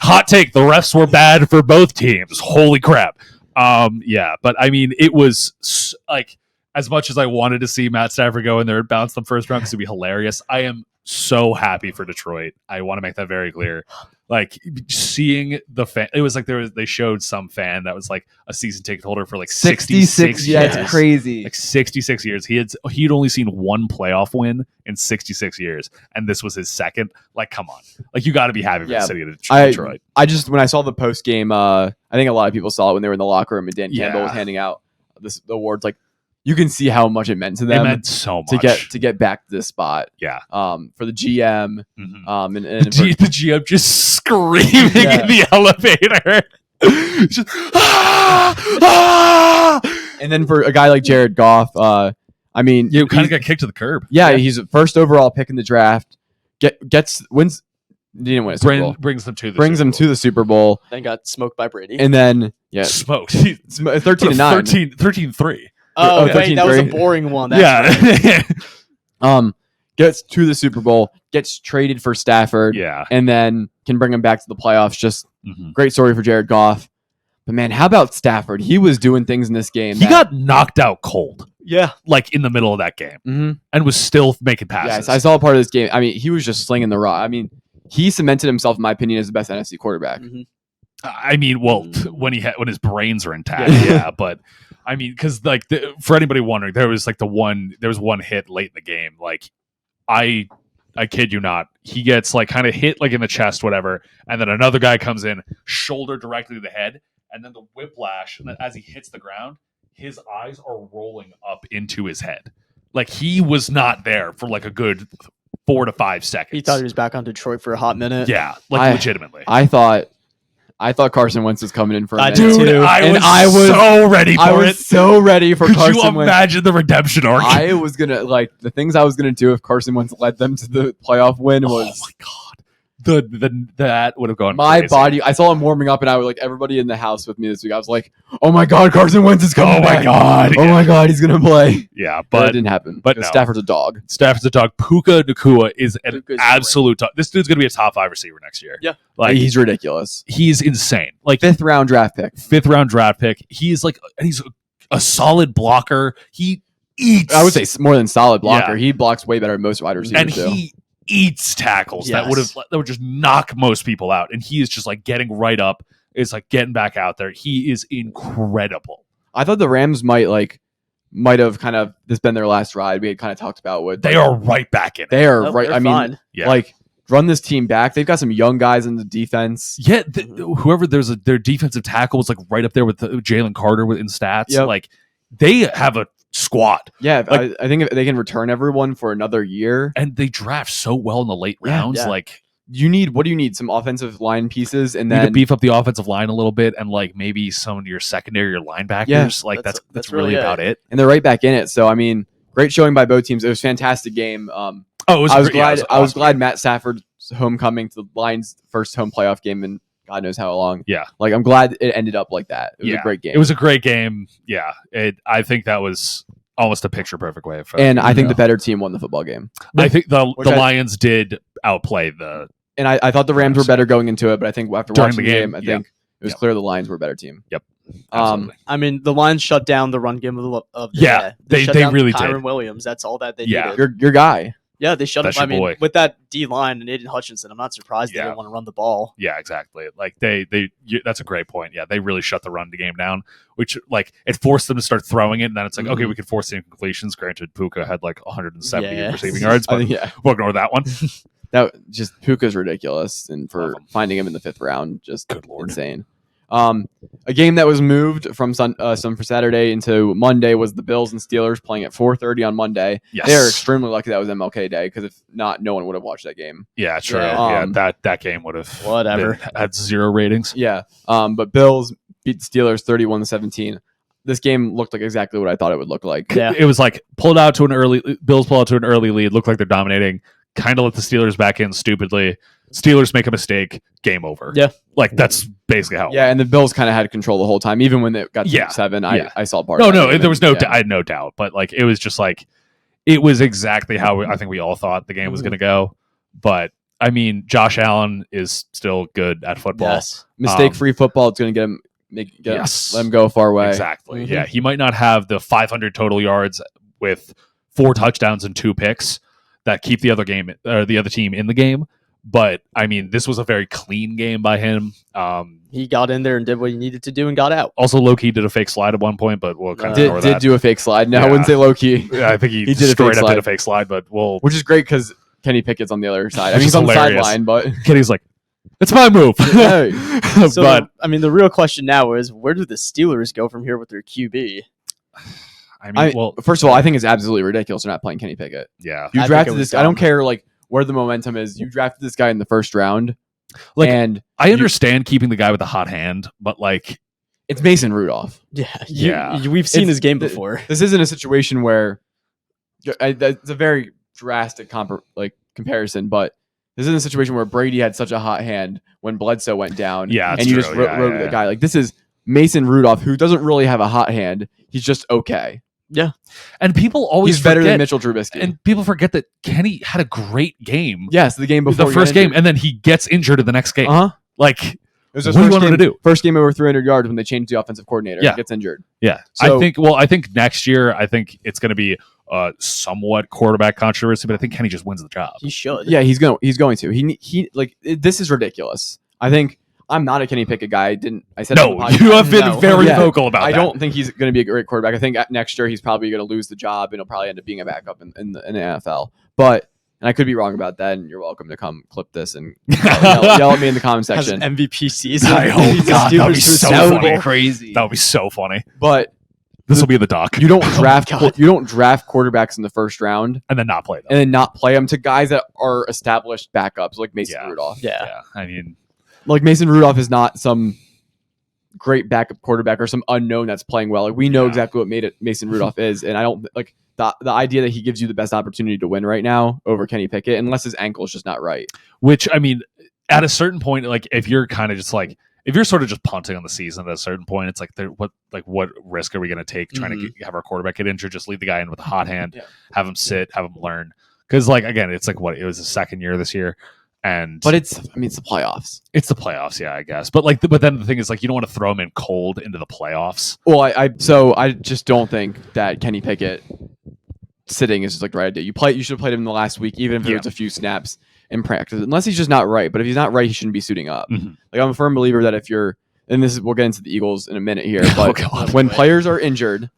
C: Hot take.
B: The refs were bad for both teams. Holy crap. Yeah, but I mean, it was like, as much as I wanted to see Matt Stafford go in there and bounce them first round because it'd be hilarious, I am so happy for Detroit. I want to make that very clear. Like, seeing the fan, it was like they showed some fan that was like a season ticket holder for like 66
C: Yeah,
B: years.
C: it's crazy.
B: Like 66 years. He'd only seen one playoff win in 66 years, and this was his second. Like, come on. Like, you got to be happy for the city of Detroit.
C: I just, when I saw the post game, I think a lot of people saw it when they were in the locker room and Dan Campbell was handing out the awards. Like, you can see how much it meant to them.
B: It meant so much
C: to get back to this spot.
B: Yeah.
C: For the GM.
B: Mm-hmm.
C: And
B: the GM just screaming in the elevator. Just,
C: And then for a guy like Jared Goff, I mean,
B: you kind of got kicked to the curb.
C: Yeah, he's a first overall pick in the draft. Wins. Didn't win a Super Bowl.
B: Brings them to
C: the Super Bowl.
A: Then got smoked by Brady.
C: And then
B: smoked.
C: 13-9.
B: 13-3.
A: Oh,
C: wait,
A: 13-3. That was a boring one. That's
B: right.
C: Gets to the Super Bowl, gets traded for Stafford, and then can bring him back to the playoffs. Just great story for Jared Goff. But man, how about Stafford? He was doing things in this game.
B: He got knocked out cold.
A: Yeah.
B: Like in the middle of that game. And was still making passes.
C: Yes, I saw a part of this game. I mean, he was just slinging the rock. I mean, he cemented himself, in my opinion, as the best NFC quarterback.
B: I mean, well, when his brains are intact, yeah. But I mean, because like for anybody wondering, there was one hit late in the game. Like I kid you not, he gets like kind of hit like in the chest, whatever, and then another guy comes in, shoulder directly to the head, and then the whiplash, and then as he hits the ground, his eyes are rolling up into his head. Like he was not there for like a good 4 to 5 seconds.
A: He thought he was back on Detroit for a hot minute.
B: Yeah, like legitimately.
C: I thought Carson Wentz was coming in for a minute.
B: Dude, I was so ready for it.
C: I was so ready for Carson Wentz.
B: Could you imagine the redemption arc?
C: I was going to, like, the things I was going to do if Carson Wentz led them to the playoff win was...
B: Oh, my God. That would have gone
C: my
B: crazy.
C: Body. I saw him warming up, and I was like, everybody in the house with me this week, I was like, oh, my God, Carson Wentz is coming back. Oh, my God, he's going to play.
B: Yeah,
C: but it didn't happen.
B: But no.
C: Stafford's a dog.
B: Puka Nacua is an absolute dog. This dude's going to be a top 5 receiver next year.
A: Yeah.
C: Like, he's ridiculous.
B: He's insane. Like
C: 5th round draft pick.
B: He's like, he's a solid blocker. He eats.
C: I would say more than solid blocker. Yeah. He blocks way better than most wide receivers.
B: And he eats tackles that would just knock most people out. And he is just like getting right up. It's like getting back out there. He is incredible.
C: I thought the Rams might have kind of this been their last ride. We had kind of talked about what
B: they are right back in it.
C: They are right. I mean,
A: fine.
C: Like run this team back. They've got some young guys in the defense.
B: Yeah, their defensive tackle was like right up there with Jalen Carter in stats. Yep. Like they have a squad.
C: Yeah, like, I think if they can return everyone for another year,
B: and they draft so well in the late rounds. Yeah. Like
C: what do you need? Some offensive line pieces, and then
B: to beef up the offensive line a little bit, and like maybe some of your secondary or linebackers. Yeah, like that's really about it.
C: And they're right back in it. So I mean, great showing by both teams. It was a fantastic game.
B: I was
C: glad Matt Stafford's homecoming to the Lions' first home playoff game in God knows how long.
B: Yeah.
C: Like, I'm glad it ended up like that. It was a great game.
B: It was a great game. Yeah. I think that was almost a picture-perfect way of
C: and I think the better team won the football game.
B: I think the Lions did outplay the...
C: And I thought the Rams were better going into it, but I think after watching the game, I think it was clear the Lions were a better team.
B: Yep. Absolutely.
A: I mean, the Lions shut down the run game of the
B: day. They really did.
A: Kyron Williams. That's all that they did.
C: Your guy.
A: Yeah, they shut him. I mean, with that D line and Aiden Hutchinson, I'm not surprised they didn't want to run the ball.
B: Yeah, exactly. Like that's a great point. Yeah, they really shut the run game down, which like it forced them to start throwing it, and then it's like, okay, we could force the incompletions. Granted, Puka had like 170 receiving yards, but we'll ignore that one.
C: That just Puka's ridiculous, and for finding him in the 5th round, just
B: good Lord,
C: insane. A game that was moved from for Saturday into Monday was the Bills and Steelers playing at 4:30 on Monday.
B: Yes.
C: They are extremely lucky that was MLK Day, because if not, no one would have watched that game.
B: Yeah, true. That game would have had 0 ratings.
C: Yeah. But Bills beat the Steelers 31-17. This game looked like exactly what I thought it would look like.
B: Yeah. It was like Bills pull out to an early lead, looked like they're dominating, kind of let the Steelers back in stupidly. Steelers make a mistake, game over.
A: Yeah.
B: Like that's basically how.
C: Yeah, and the Bills kind of had control the whole time, even when they got to
B: Yeah.
C: 7.
B: Yeah.
C: I saw part.
B: No,
C: of that
B: no,
C: game,
B: there was
C: and,
B: I had no doubt, but like it was just like it was exactly how I think we all thought the game was going to go. But I mean, Josh Allen is still good at football.
A: Yes.
C: Mistake-free football. It's going to get him.
B: Yes.
C: Let him go far away.
B: Exactly. Yeah, he might not have the 500 total yards with 4 touchdowns and 2 picks that keep the other team in the game. But I mean, this was a very clean game by him.
A: He got in there and did what he needed to do and got out.
B: Also, low-key did a fake slide at one point, but we'll kind of ignore
C: Did
B: that.
C: do a fake slide. No,
B: Yeah.
C: I wouldn't say low key.
B: Yeah, I think he
C: He did a
B: straight
C: fake
B: up
C: slide.
B: did a fake slide, but we'll.
C: Which is great because Kenny Pickett's on the other side. I
B: Which
C: mean,
B: is
C: he's on the
B: hilarious.
C: sideline, but
B: Kenny's like, it's my move.
C: Hey.
A: So,
B: but
A: I mean, the real question now is, where do the Steelers go from here with their QB?
B: I mean, well,
C: first of all, I think it's absolutely ridiculous they're not playing Kenny Pickett.
B: yeah.
C: You
A: I think
C: drafted
A: it was
C: this. I don't
A: dumb.
C: care like where the momentum is. You drafted this guy in the first round,
B: Like,
C: and
B: I understand keeping the guy with the hot hand, but like,
C: it's Mason Rudolph.
A: Yeah, we've seen
C: It's-
A: his game before.
C: This isn't a situation where it's a very drastic comparison, but this isn't a situation where Brady had such a hot hand when Bledsoe went down.
B: Yeah,
C: and
B: it's
C: you
B: true.
C: just
B: Yeah,
C: wrote
B: yeah.
C: the guy. Like this is Mason Rudolph, who doesn't really have a hot hand. He's just okay.
B: and people always
C: He's better
B: forget,
C: than Mitchell Trubisky.
B: and people forget that Kenny had a great game.
C: yes, the game before
B: the
C: he
B: first
C: got
B: game,
C: injured.
B: and then he gets injured in the next game.
C: Uh huh.
B: Like,
C: It was his
B: What do you
C: first
B: want him
C: game,
B: to do?
C: First game over 300 yards when they changed the offensive coordinator.
B: Yeah.
C: He gets injured.
B: yeah,
C: So-
B: I think next year, I think it's going to be somewhat quarterback controversy, but I think Kenny just wins the job.
A: He should.
C: Yeah, he's going to. This is ridiculous. I think I'm not a Kenny Pickett guy. I said
B: No,
C: on the podcast.
B: you have been
A: No.
B: very
C: Yeah.
B: vocal about
C: I
B: that.
C: don't think he's going to be a great quarterback. I think next year he's probably going to lose the job and he'll probably end up being a backup in the NFL. But and I could be wrong about that. And you're welcome to come clip this and yell at me in the comment
A: Has
C: section.
A: an MVP season.
B: I hope
A: Leads the
B: God, that'd be
A: Steelers to a
B: so
A: Super
B: funny.
A: Bowl.
C: Crazy.
B: That would be so funny.
C: But
B: This will be the doc.
C: you don't draft
A: God.
C: you don't draft quarterbacks in the first round
B: and then not play them.
C: and then not play them to guys that are established backups like Mason
B: Yeah.
C: Rudolph.
A: Yeah.
B: I mean,
C: Like Mason Rudolph is not some great backup quarterback or some unknown that's playing well. Like we know
B: Yeah.
C: exactly what Mason Rudolph is, and I don't like the idea that he gives you the best opportunity to win right now over Kenny Pickett, unless his ankle is just not right.
B: which I mean, at a certain point, like if you're kind of just like if you're sort of just punting on the season at a certain point, it's like what risk are we going to take trying to have our quarterback get injured? Just leave the guy in with a hot hand,
C: Yeah.
B: have him sit, have him learn. Because like again, it's like it was his second year this year, and
C: But it's the playoffs.
B: it's the playoffs, yeah, I guess. But but then the thing is like you don't want to throw him in cold into the playoffs.
C: Well, I just don't think that Kenny Pickett sitting is just like the right idea. You should have played him in the last week, even if it
B: Yeah.
C: was a few snaps in practice. Unless he's just not right. But if he's not right, he shouldn't be suiting up.
B: Mhm.
C: Like I'm a firm believer that if you're, and we'll get into the Eagles in a minute here,
B: Oh,
C: but
B: God.
C: when players are injured,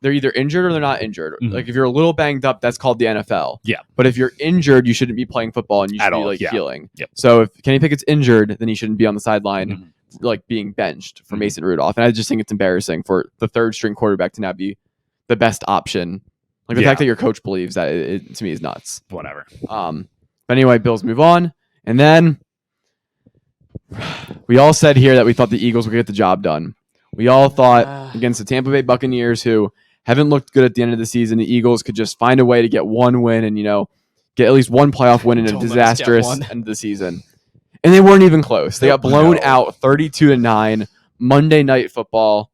C: they're either injured or they're not injured.
B: Mhm.
C: Like if you're a little banged up, that's called the NFL.
B: Yeah.
C: But if you're injured, you shouldn't be playing football and you should
B: At
C: be
B: all,
C: like
B: yeah.
C: healing.
B: Yep.
C: So if Kenny Pickett's injured, then he shouldn't be on the sideline,
B: Mhm.
C: like being benched for
B: Mhm.
C: Mason Rudolph. And I just think it's embarrassing for the third string quarterback to now be the best option. Like the
B: Yeah.
C: fact that your coach believes that it to me is nuts.
B: Whatever.
C: But anyway, Bills move on. And then we all said here that we thought the Eagles would get the job done. We all thought against the Tampa Bay Buccaneers, who haven't looked good at the end of the season, the Eagles could just find a way to get one win and, get at least one playoff win in a
A: Don't let us get
C: disastrous
A: one.
C: end of the season. And they weren't even close. They got blown
B: No.
C: out 32-9. Monday Night Football.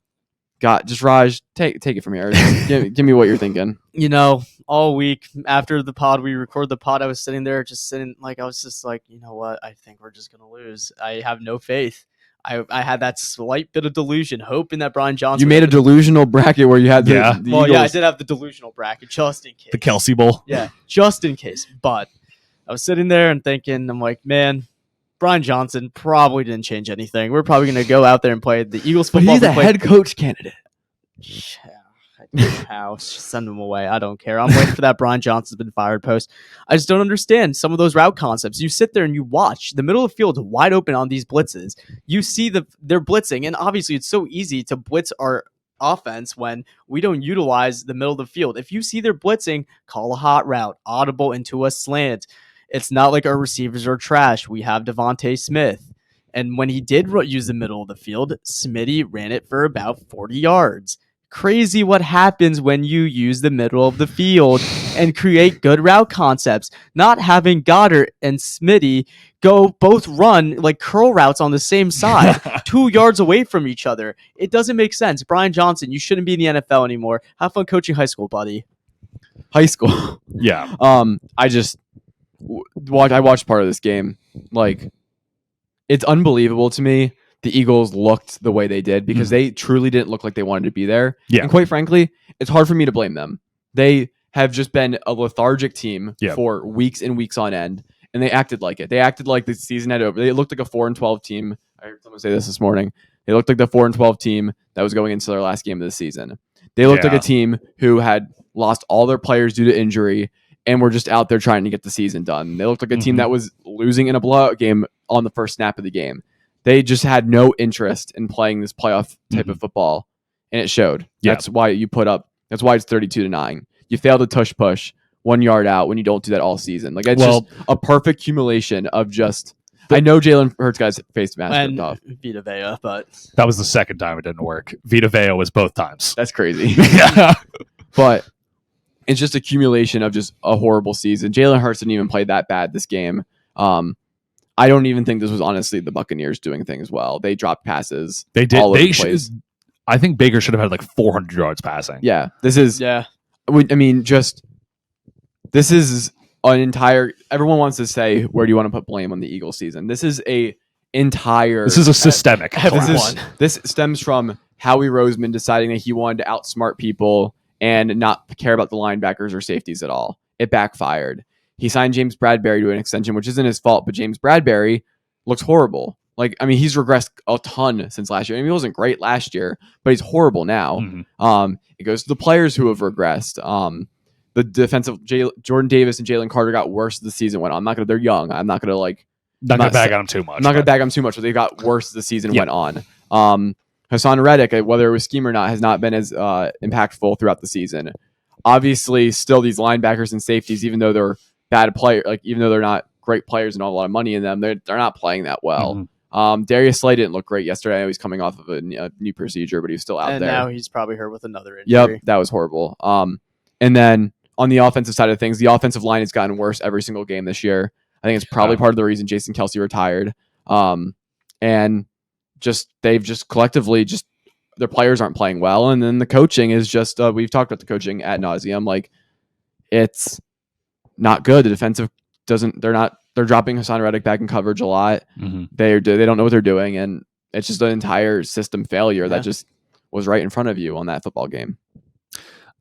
C: Raj, take it from here. give me what you're thinking.
A: All week after the pod, we record the pod, I was sitting there I was just like, you know what? I think we're just going to lose. I have no faith. I had that slight bit of delusion, hoping that Brian Johnson.
C: You made a delusional bracket where you had the,
B: Yeah.
C: the
A: Well,
C: Eagles.
A: yeah, I did have the delusional bracket just in case.
B: The Kelsey Bowl.
A: Yeah, just in case. But I was sitting there and thinking, I'm like, man, Brian Johnson probably didn't change anything. We're probably going to go out there and play the Eagles
C: But
A: football.
C: he's a
A: we play-
C: head coach candidate.
A: House, send him away. I don't care. I'm waiting for that Brian Johnson's been fired post. I just don't understand some of those route concepts. You sit there and you watch the middle of the field wide open on these blitzes. You see they're blitzing, and obviously it's so easy to blitz our offense when we don't utilize the middle of the field. If you see they're blitzing, call a hot route, audible into a slant. It's not like our receivers are trash. We have Devontae Smith. And when he did use the middle of the field, Smitty ran it for about 40 yards. crazy what happens when you use the middle of the field and create good route concepts. Not having Goddard and Smitty both run like curl routes on the same side, 2 yards away from each other. It doesn't make sense. Brian Johnson, you shouldn't be in the NFL anymore. Have fun coaching high school, buddy.
C: High school.
B: Yeah.
C: I watched part of this game. Like, it's unbelievable to me the Eagles looked the way they did because they truly didn't look like they wanted to be there.
B: Yeah.
C: And quite frankly, it's hard for me to blame them. They have just been a lethargic team for weeks and weeks on end, and they acted like it. They acted like the season had over. They looked like a 4-12 team. I heard someone say this morning. They looked like the 4-12 team that was going into their last game of the season. They looked like a team who had lost all their players due to injury and were just out there trying to get the season done. They looked like a team that was losing in a blowout game on the first snap of the game. They just had no interest in playing this playoff type of football, and it showed. That's why that's why it's 32-9. You fail to push 1 yard out when you don't do that all season. Like, it's just a perfect accumulation of just. I know Jalen Hurts guys faced massive tough.
A: Vita Vea, but
B: that was the second time it didn't work. Vita Vea was both times.
C: That's crazy.
B: Yeah.
C: But it's just accumulation of just a horrible season. Jalen Hurts didn't even play that bad this game. I don't even think this was honestly the Buccaneers doing things well. They dropped passes.
B: They did.
C: All over the place.
B: I think Baker should have had like 400 yards passing.
C: Yeah. This is.
A: Yeah.
C: I mean, this is an entire. Everyone wants to say, where do you want to put blame on the Eagles season? This is a entire.
B: This is a systemic.
C: This stems from Howie Roseman deciding that he wanted to outsmart people and not care about the linebackers or safeties at all. It backfired. He signed James Bradbury to an extension, which isn't his fault, but James Bradbury looks horrible. Like, I mean, he's regressed a ton since last year. I mean, he wasn't great last year, but he's horrible now. It goes to the players who have regressed. The defensive Jordan Davis and Jalen Carter got worse as the season went on. They're young. I'm not going to
B: bag on them too much.
C: I'm not going to bag on them too much, but they got worse as the season went on. Hassan Reddick, whether it was scheme or not, has not been as impactful throughout the season. Obviously, still these linebackers and safeties, even though they're bad players, like even though they're not great players and don't have a lot of money in them, they're not playing that well. Darius Slay didn't look great yesterday. I know he's coming off of a new procedure, but he's still out there. And
A: now he's probably hurt with another injury.
C: Yep, that was horrible. And then on the offensive side of things, the offensive line has gotten worse every single game this year. I think it's probably part of the reason Jason Kelce retired. And they've just collectively their players aren't playing well. And then the coaching is just, we've talked about the coaching ad nauseum. Like, it's not good. The defensive they're dropping Hassan Reddick back in coverage a lot. They don't know what they're doing. And it's just an entire system failure that just was right in front of you on that football game.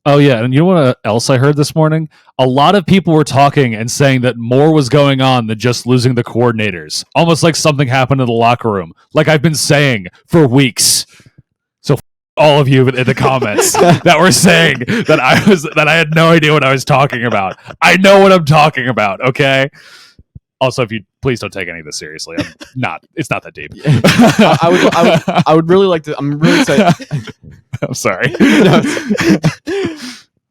B: Oh, yeah. And you know what else I heard this morning? A lot of people were talking and saying that more was going on than just losing the coordinators. Almost like something happened in the locker room. Like I've been saying for weeks. So all of you in the comments that were saying that I had no idea what I was talking about. I know what I'm talking about, okay? Also, if you please don't take any of this seriously. It's not that deep.
C: I would really like to. I'm really excited.
B: I'm sorry.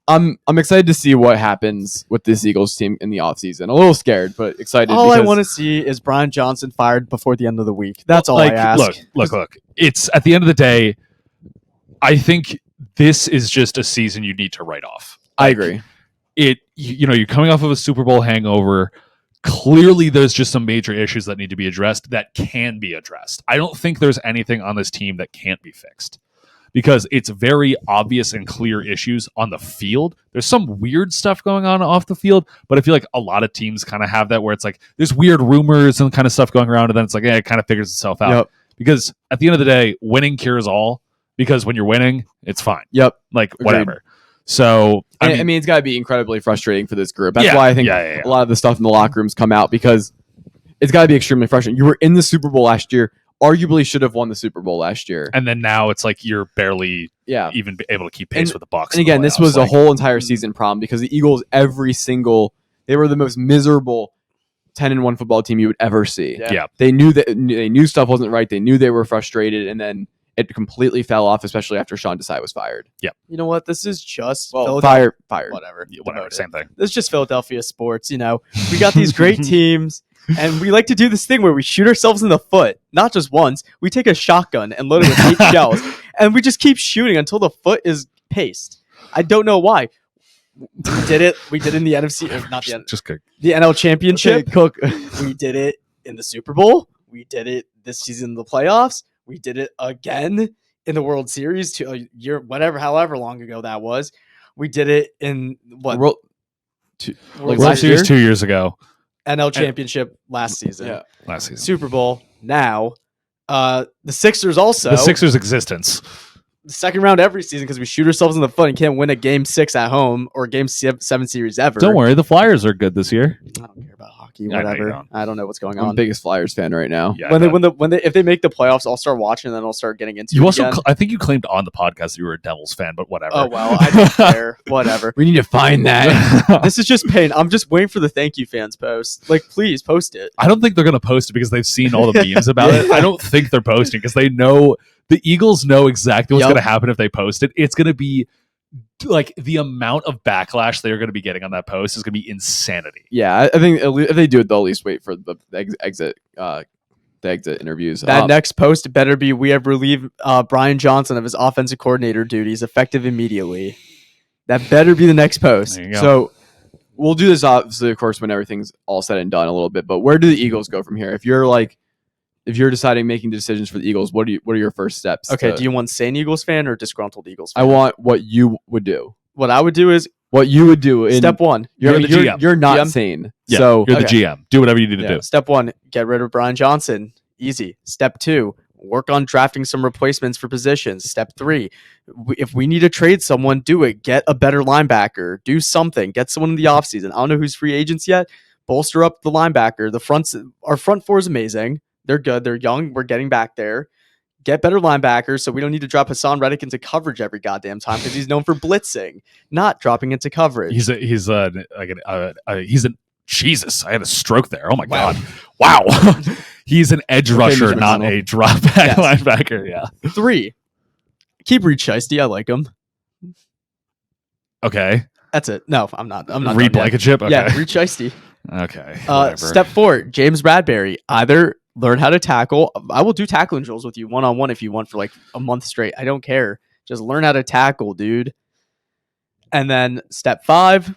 C: I'm excited to see what happens with this Eagles team in the offseason. A little scared, but excited.
A: All I want to see is Brian Johnson fired before the end of the week. That's all I ask.
B: Look. It's at the end of the day, I think this is just a season you need to write off.
C: I agree.
B: You're coming off of a Super Bowl hangover. Clearly, there's just some major issues that need to be addressed that can be addressed. I don't think there's anything on this team that can't be fixed because it's very obvious and clear issues on the field. There's some weird stuff going on off the field, but I feel like a lot of teams kind of have that where it's like there's weird rumors and kind of stuff going around, and then it's like, it kind of figures itself out.
C: Yep.
B: Because at the end of the day, winning cures all, because when you're winning, it's fine.
C: Yep.
B: Like,
C: Agreed.
B: Whatever. So,
C: I mean, it's got to be incredibly frustrating for this group. That's why I think a lot of the stuff in the locker rooms come out, because it's got to be extremely frustrating. You were in the Super Bowl last year, arguably should have won the Super Bowl last year.
B: And then now it's like you're barely even able to keep pace with the Bucs.
C: And again, this was a whole entire season problem because the Eagles, they were the most miserable 10-1 football team you would ever see.
B: Yeah.
C: They knew stuff wasn't right. They knew they were frustrated, and then it completely fell off, especially after Sean Desai was fired.
B: Yeah.
A: You know what? This is just
C: fired.
A: Whatever.
B: Same thing.
A: This is just Philadelphia sports. We got these great teams, and we like to do this thing where we shoot ourselves in the foot, not just once. We take a shotgun and load it with 8 shells, and we just keep shooting until the foot is paced. I don't know why. We did it. We did it in the NFC, not the
B: Just good.
A: the NL Championship.
C: Okay, Cook.
A: We did it in the Super Bowl. We did it this season in the playoffs. We did it again in the World Series to a year, however long ago that was. We did it in what
C: World
A: World
B: World
A: Series,
B: Series 2 years ago,
A: NL Championship last season,
C: Yeah.
B: last season.
A: Super Bowl now. The Sixers also
B: The Sixers' existence.
A: the second round every season because we shoot ourselves in the foot and can't win a game 6 at home or a game 7 series ever.
B: Don't worry, the Flyers are good this year.
A: I don't care about hockey.
B: I know you
A: Whatever.
B: don't.
A: I don't know what's going
C: I'm the
A: on.
C: biggest Flyers fan right now.
B: Yeah,
A: When they if they make the playoffs, I'll start watching and then I'll start getting into
B: you
A: it
B: also,
A: again.
B: I think you claimed on the podcast that you were a Devils fan, but whatever.
A: Oh well, I don't care. Whatever.
C: We need to find that.
A: This is just pain. I'm just waiting for the thank you fans post. Like, please post it.
B: I don't think they're going to post it because they've seen all the memes about it. I don't think they're posting because they know the Eagles know exactly what's
A: Yup.
B: going to happen if they post it. It's going to be like the amount of backlash they're going to be getting on that post is going to be insanity.
C: Yeah, I think if they do it, they'll at least wait for the exit interviews.
A: That next post better be we have relieved Brian Johnson of his offensive coordinator duties effective immediately. That better be the next post.
B: There you go.
C: So we'll do this obviously, of course, when everything's all said and done a little bit. But where do the Eagles go from here? If you're deciding making decisions for the Eagles, what are your first steps?
A: Okay,
C: to-
A: do you want sane Eagles fan or disgruntled Eagles
C: I
A: fan?
C: want what you would do.
A: What I would do is
C: What you would do. In,
A: step one.
B: You're the GM.
C: You're not
A: GM?
C: sane.
B: Yeah,
C: So
B: you're the
A: Okay.
B: GM. Do whatever you need to
C: Yeah.
B: do.
A: Step one, get rid of Brian Johnson. Easy. Step two, work on drafting some replacements for positions. Step three, if we need to trade someone, do it. Get a better linebacker. Do something. Get someone in the offseason. I don't know who's free agents yet. Bolster up the linebacker. Our front four is amazing. They're good. They're young. We're getting back there. Get better linebackers so we don't need to drop Hassan Reddick into coverage every goddamn time because he's known for blitzing, not dropping into coverage.
B: He's an Jesus. I had a stroke there. Oh my
A: Wow.
B: god. Wow. He's an edge rusher,
C: Mr.
B: not
C: McDonald.
B: a drop back
A: Yes.
B: linebacker. Yeah.
A: Three, keep Reed Shiesty. I like him.
B: Okay.
A: That's it. No, I'm not. I'm not.
B: Reed
A: done yet.
B: Blankenship. Okay.
A: Yeah, Reed Shiesty.
B: Okay. Whatever.
A: Step 4, James Bradbury. Either learn how to tackle. I will do tackling drills with you one-on-one if you want for like a month straight. I don't care. Just learn how to tackle, dude. And then step 5,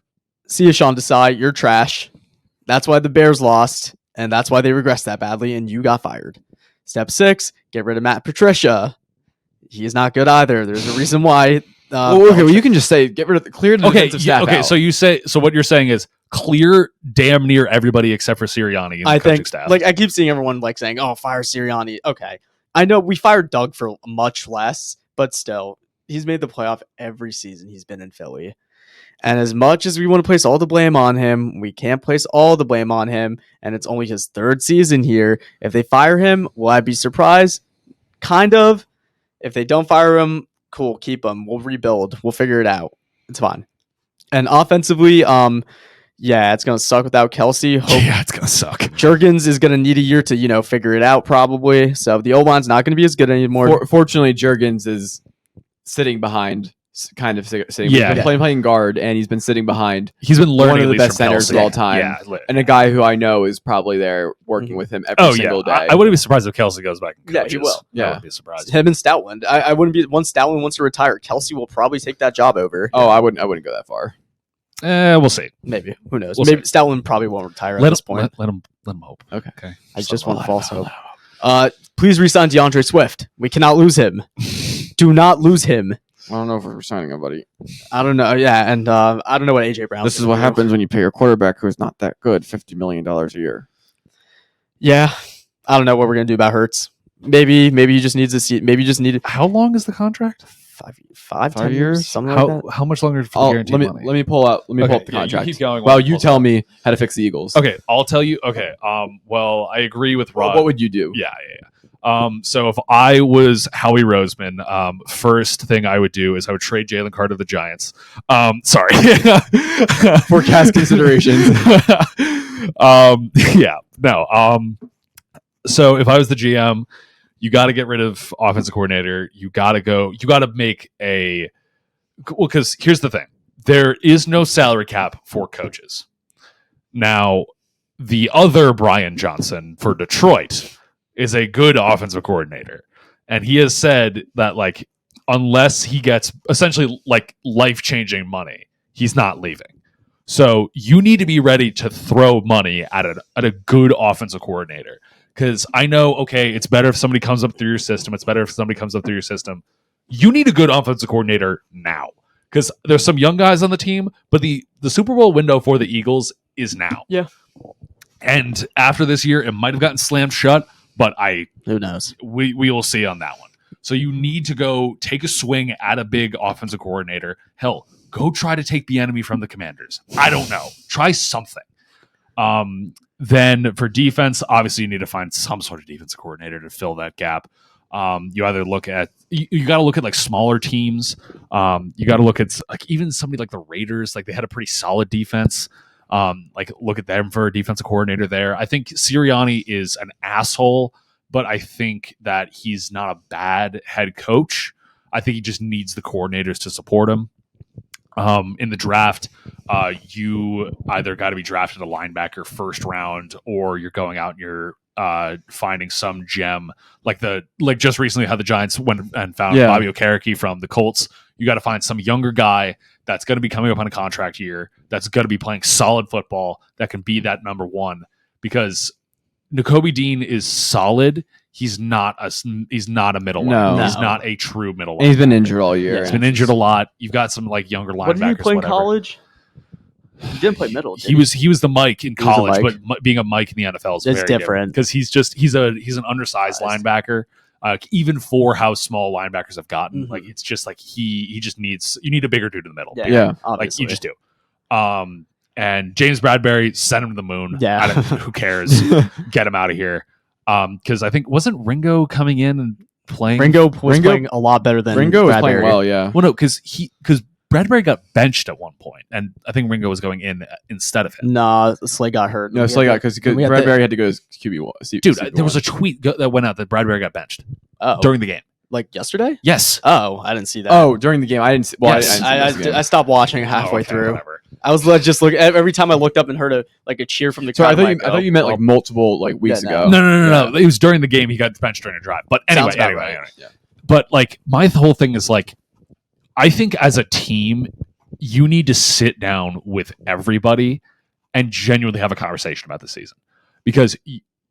A: see Sean Desai. You're trash. That's why the Bears lost, and that's why they regressed that badly, and you got fired. Step 6, get rid of Matt Patricia. He is not good either. There's a reason why.
C: you can just say get rid of clear the
B: Okay.
C: defensive staff
B: Okay.
C: out.
B: So what you're saying is clear damn near everybody except for Sirianni and the
A: I
B: coaching
A: think,
B: staff.
A: like, I keep seeing everyone like saying, "Oh, fire Sirianni." Okay, I know we fired Doug for much less, but still, he's made the playoff every season he's been in Philly. And as much as we want to place all the blame on him, we can't place all the blame on him. And it's only his 3rd season here. If they fire him, will I be surprised? Kind of. If they don't fire him, cool, keep him. We'll rebuild. We'll figure it out. It's fine. And offensively, yeah, it's gonna suck without Kelsey. Hope
B: yeah, it's gonna suck.
A: Jurgens is gonna need a year to figure it out probably. So the O line's not gonna be as good anymore.
C: Fortunately, Jurgens is sitting behind, sitting.
B: Yeah.
C: He's been playing guard, and he's been sitting behind.
B: He's been learning
C: One of
B: at
C: the
B: least
C: best
B: from
C: centers
B: Kelsey.
C: of all time.
B: Yeah.
C: And a guy who I know is probably there working with him every single day.
B: I wouldn't be surprised if Kelsey goes back and
A: Yeah,
B: coaches.
A: he will.
C: Yeah.
B: I wouldn't be surprised.
A: Him and Stoutland. I wouldn't be once Stoutland wants to retire. Kelsey will probably take that job over.
C: Oh, I wouldn't go that far.
B: We'll see.
A: Maybe. Who knows?
B: We'll
A: Maybe Stoutland probably won't retire at
B: Let
A: this
B: him,
A: point.
B: let him hope.
C: Okay.
A: I just want false hope. Please resign DeAndre Swift. We cannot lose him. Do not lose him.
C: I don't know if we're signing anybody.
A: I don't know. Yeah, and I don't know what AJ Brown.
C: This is what happens when you pay your quarterback who's not that good $50 million a year.
A: Yeah, I don't know what we're gonna do about Hurts. Maybe he just needs to see. Maybe you just need
B: How long is the contract?
A: 10 years, something like that.
B: How much longer for the guaranteed money?
C: Let me pull up the
B: Okay,
C: contract.
B: you keep going.
C: Well, you tell me how to fix the Eagles.
B: Okay, I'll tell you. Okay. Well, I agree with Rod.
C: What would you do?
B: Yeah. So if I was Howie Roseman, first thing I would do is I would trade Jalen Carter to the Giants. Sorry.
C: Forecast considerations.
B: Yeah. No. So if I was the GM, you got to get rid of offensive coordinator. You got to make because here's the thing. There is no salary cap for coaches. Now, the other Brian Johnson for Detroit is a good offensive coordinator. And he has said that, like, unless he gets essentially like life-changing money, he's not leaving. So you need to be ready to throw money at a good offensive coordinator. Because I know, okay, it's better if somebody comes up through your system. It's better if somebody comes up through your system. You need a good offensive coordinator now. Because there's some young guys on the team, but the Super Bowl window for the Eagles is now.
A: Yeah.
B: And after this year, it might have gotten slammed shut, but
A: who knows?
B: We will see on that one. So you need to go take a swing at a big offensive coordinator. Hell, go try to take the enemy from the Commanders. I don't know. Try something. Then for defense, obviously you need to find some sort of defensive coordinator to fill that gap. You either look at you got to look at like smaller teams. You got to look at like even somebody like the Raiders. Like they had a pretty solid defense. Like look at them for a defensive coordinator there. I think Sirianni is an asshole, but I think that he's not a bad head coach. I think he just needs the coordinators to support him. In the draft, you either got to be drafted a linebacker first round, or you're going out and you're finding some gem like just recently how the Giants went and found Bobby Okereke from the Colts. You got to find some younger guy that's going to be coming up on a contract year, that's going to be playing solid football, that can be that number one. Because Nakobe Dean is solid. He's not a middle linebacker. He's not a true middle linebacker.
C: He's been injured all year.
B: He's been injured a lot. You've got some like younger linebackers.
A: What did you play in college? He didn't play middle.
B: He was the Mike in college, but being a Mike in the NFL is very
A: different
B: because he's an undersized linebacker. Even for how small linebackers have gotten, like it's just like you need a bigger dude in the middle.
C: Yeah,
B: like you just do. And James Bradbury, send him to the moon.
A: Yeah,
B: who cares? Get him out of here. Because I think wasn't Ringo coming in and playing?
A: Ringo was playing a lot better than
C: Ringo was
A: Bradbury.
C: playing well. Yeah.
B: Well, no, because Bradbury got benched at one point, and I think Ringo was going in instead of him.
A: Nah, Slay got hurt.
C: No, Slay got because Bradbury had to go to QB1.
B: Dude, there was a tweet that went out that Bradbury got benched during the game.
A: Like yesterday?
B: Yes.
A: Oh, I didn't see that.
C: Oh, during the game, I didn't. Well,
B: yes.
A: I stopped watching halfway through.
B: Whatever.
A: I was just looking every time I looked up and heard a cheer from the crowd.
C: I thought you meant like multiple weeks ago.
B: No. It was during the game. He got benched during a drive. But anyway.
C: Yeah.
B: But like my whole thing is like, I think as a team, you need to sit down with everybody and genuinely have a conversation about the season, because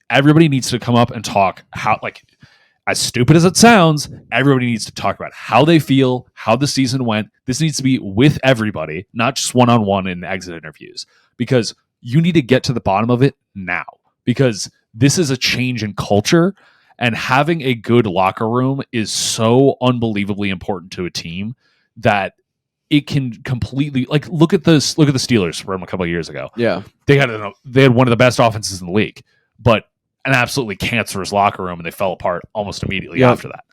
B: everybody needs to come up and talk how, like, as stupid as it sounds, everybody needs to talk about how they feel, how the season went. This needs to be with everybody, not just one-on-one in exit interviews, because you need to get to the bottom of it now, because this is a change in culture, and having a good locker room is so unbelievably important to a team that it can completely, like, look at the Steelers from a couple of years ago.
C: Yeah.
B: They had one of the best offenses in the league, but an absolutely cancerous locker room, and they fell apart almost immediately after that.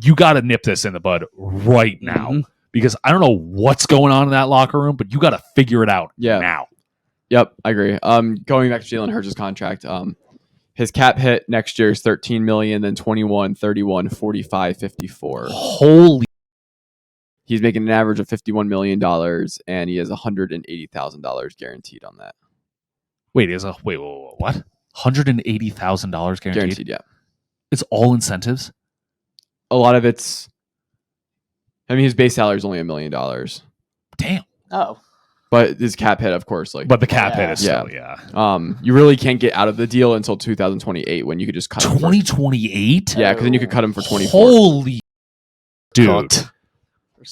B: You got to nip this in the bud right now, because I don't know what's going on in that locker room, but you got to figure it out now.
C: Yep, I agree. Going back to Jalen Hurts' contract, his cap hit next year is $13 million, then 21, 31, 45, 54.
B: Holy!
C: He's making an average of $51 million, and he has $180,000 guaranteed on that.
B: Wait, what? $180,000
C: Guaranteed, yeah.
B: It's all incentives?
C: A lot of it's... I mean, his base salary is only $1 million.
B: Damn.
A: Oh.
C: But his cap hit, of course.
B: But the cap hit is still,
C: you really can't get out of the deal until 2028, when you could just cut him.
B: 2028?
C: Yeah, because then you could cut him for 24.
B: Holy dude.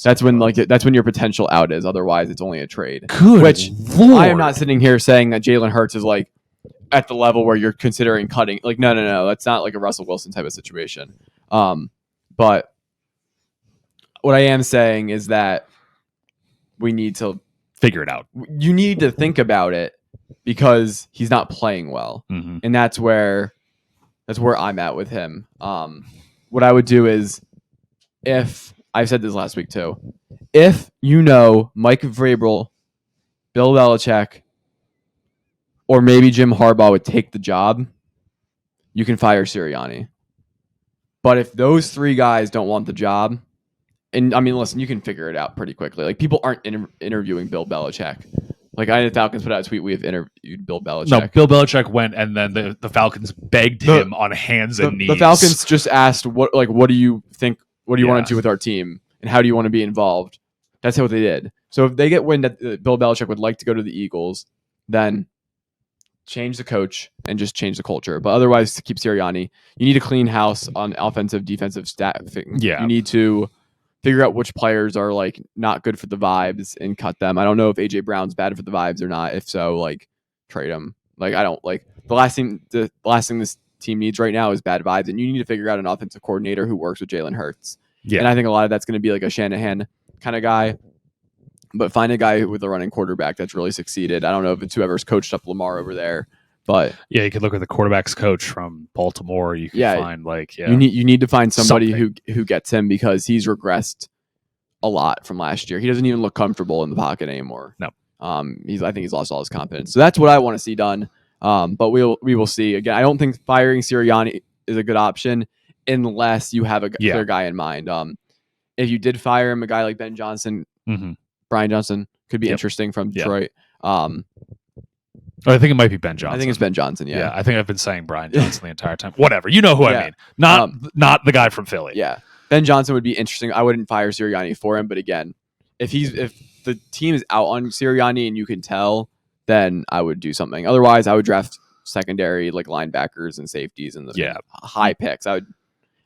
C: That's when your potential out is. Otherwise, it's only a trade.
B: Good
C: Which
B: Lord.
C: I am not sitting here saying that Jalen Hurts is like at the level where you're considering cutting. Like, no. That's not like a Russell Wilson type of situation. But what I am saying is that we need to
B: figure it out.
C: You need to think about it, because he's not playing well, and that's where I'm at with him. What I would do is, if I've said this last week too, if Mike Vrabel, Bill Belichick, or maybe Jim Harbaugh would take the job, you can fire Sirianni. But if those three guys don't want the job, and I mean, listen, you can figure it out pretty quickly. Like, people aren't interviewing Bill Belichick. Like, I know the Falcons put out a tweet, we have interviewed Bill Belichick.
B: No, Bill Belichick went, and then the Falcons begged him on hands and knees.
C: The Falcons just asked, what do you think? What do you want to do with our team? and how do you want to be involved? That's what they did. So if they get wind that Bill Belichick would like to go to the Eagles, then change the coach and just change the culture. But otherwise, to keep Sirianni, you need a clean house on offensive, defensive staffing.
B: Yeah.
C: You need to figure out which players are like not good for the vibes and cut them. I don't know if AJ Brown's bad for the vibes or not. If so, like trade him. Like I don't like the last thing this team needs right now is bad vibes, and you need to figure out an offensive coordinator who works with Jalen Hurts.
B: Yeah.
C: And I think a lot of that's going to be like a Shanahan kind of guy. But find a guy with a running quarterback that's really succeeded. I don't know if it's whoever's coached up Lamar over there, but
B: Yeah, you could look at the quarterback's coach from Baltimore. You can find like
C: you need to find somebody who gets him because he's regressed a lot from last year. He doesn't even look comfortable in the pocket anymore.
B: No.
C: I think he's lost all his confidence. So that's what I want to see done. But we will see. Again, I don't think firing Sirianni is a good option unless you have a clear guy in mind. If you did fire him, a guy like Ben Johnson, Brian Johnson could be interesting from Detroit.
B: I think it might be Ben Johnson.
C: I think it's Ben Johnson.
B: Yeah, I think I've been saying Brian Johnson the entire time. Whatever, you know who I mean. Not the guy from Philly.
C: Yeah, Ben Johnson would be interesting. I wouldn't fire Sirianni for him, but again, if the team is out on Sirianni and you can tell, then I would do something. Otherwise, I would draft secondary like linebackers and safeties and the high picks.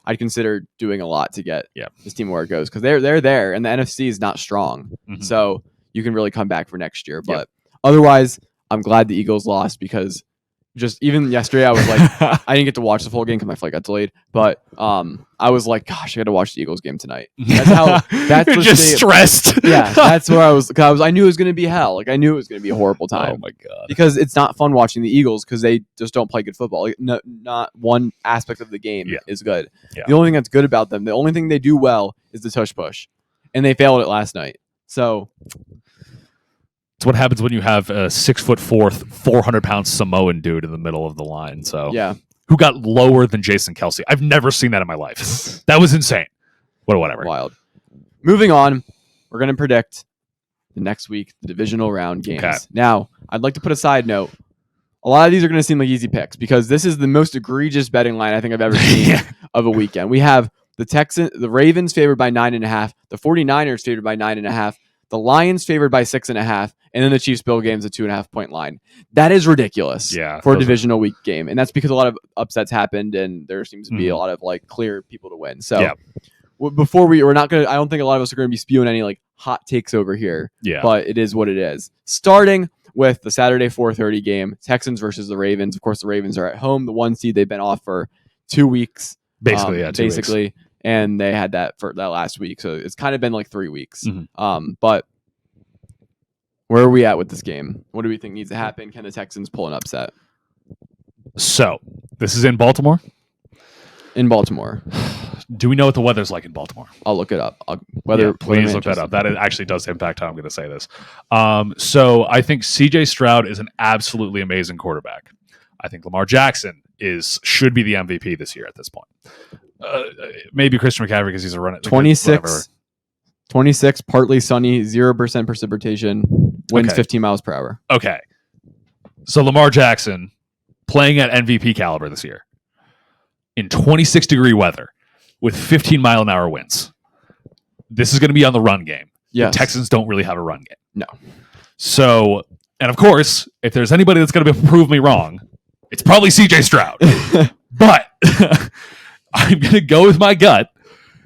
C: I'd consider doing a lot to get this team where it goes because they're there and the NFC is not strong, so you can really come back for next year. But otherwise, I'm glad the Eagles lost because just even yesterday I was like I didn't get to watch the full game because my flight got delayed. But I was like, gosh, I got to watch the Eagles game tonight. That's
B: You're just stressed.
C: Yeah, that's where I was. I knew it was going to be hell. Like I knew it was going to be a horrible time.
B: Oh my god!
C: Because it's not fun watching the Eagles because they just don't play good football. Like, not one aspect of the game is good.
B: Yeah.
C: The only thing that's good about them, the only thing they do well is the tush push, and they failed it last night. So
B: it's what happens when you have a 6'4", 400-pound Samoan dude in the middle of the line. So
C: yeah,
B: who got lower than Jason Kelsey? I've never seen that in my life. That was insane. Whatever.
C: Wild. Moving on, we're going to predict the next week, the divisional round games.
B: Okay.
C: Now, I'd like to put a side note. A lot of these are going to seem like easy picks because this is the most egregious betting line I think I've ever seen of a weekend. We have the Ravens favored by 9.5, the 49ers favored by 9.5, the Lions favored by 6.5, and then the Chiefs-Bill game's a 2.5 point line. That is ridiculous for a divisional week game, and that's because a lot of upsets happened, and there seems to be a lot of like clear people to win. So before we're not gonna, I don't think a lot of us are going to be spewing any like hot takes over here.
B: Yeah,
C: but it is what it is. Starting with the Saturday 4:30 game, Texans versus the Ravens. Of course, the Ravens are at home, the 1 seed. They've been off for 2 weeks,
B: basically, 2
C: weeks. And they had that for that last week, so it's kind of been like 3 weeks. But where are we at with this game? What do we think needs to happen? Can the Texans pull an upset?
B: So this is in Baltimore.
C: In Baltimore.
B: Do we know what the weather's like in Baltimore?
C: I'll look it up.
B: Please look that up. That actually does impact how I'm going to say this. So I think CJ Stroud is an absolutely amazing quarterback. I think Lamar Jackson should be the MVP this year at this point. Maybe Christian McCaffrey because he's a runner.
C: 26, partly sunny, 0% precipitation, winds 15 miles per hour.
B: Okay. So Lamar Jackson playing at MVP caliber this year in 26-degree weather with 15-mile-an-hour winds. This is going to be on the run game.
C: Yes.
B: The Texans don't really have a run game.
C: No.
B: So, and of course, if there's anybody that's going to prove me wrong, it's probably CJ Stroud. But I'm going to go with my gut,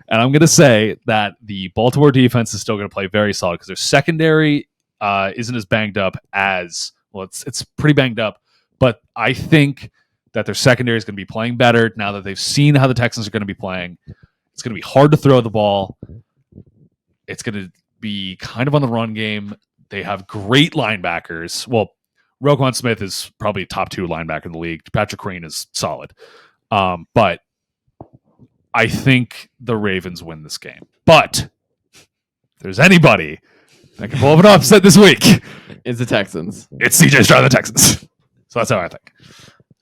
B: and I'm going to say that the Baltimore defense is still going to play very solid because their secondary isn't as banged up as, well, it's pretty banged up, but I think that their secondary is going to be playing better now that they've seen how the Texans are going to be playing. It's going to be hard to throw the ball. It's going to be kind of on the run game. They have great linebackers. Well, Roquan Smith is probably top 2 linebacker in the league. Patrick Queen is solid. But I think the Ravens win this game. But if there's anybody that can pull up an upset this week,
C: it's the Texans.
B: It's CJ Stroud and the Texans. So that's how I think.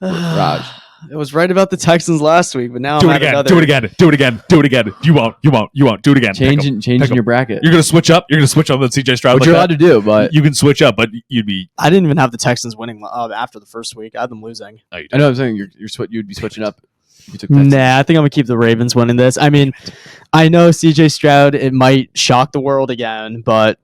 C: Raj.
A: It was right about the Texans last week, but now
B: Do it again. Do it again. You won't. Do it again.
C: Changing your bracket.
B: You're going to switch up. You're going to switch up with CJ Stroud.
C: What you're allowed to do, but
B: you can switch up, but you'd be.
A: I didn't even have the Texans winning after the first week. I had them losing.
B: No, you
C: I know. I'm saying you'd be switching up. You took Texans.
A: Nah, I think I'm gonna keep the Ravens winning this. I mean, I know CJ Stroud, it might shock the world again, but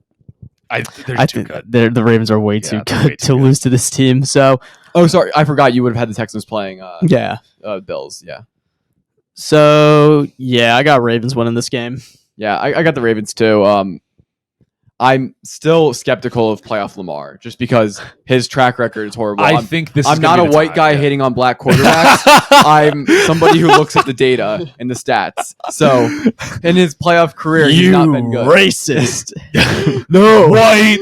B: They're too
A: think
B: good.
A: the Ravens are way too
B: Yeah, they're
A: good
B: way too
A: to
B: good.
A: lose to this team. So
C: Oh, sorry, I forgot you would have had the Texans playing
A: yeah.
C: Bills. Yeah,
A: So yeah, I got Ravens winning this game.
C: yeah, I got the Ravens too. I'm still skeptical of playoff Lamar just because his track record is horrible.
B: I think this.
C: I'm
B: is
C: not
B: gonna
C: a
B: be the
C: white
B: time,
C: guy
B: yeah.
C: hating on black quarterbacks. I'm somebody who looks at the data and the stats. So in his playoff career, he's not been good.
A: Racist.
B: No, white.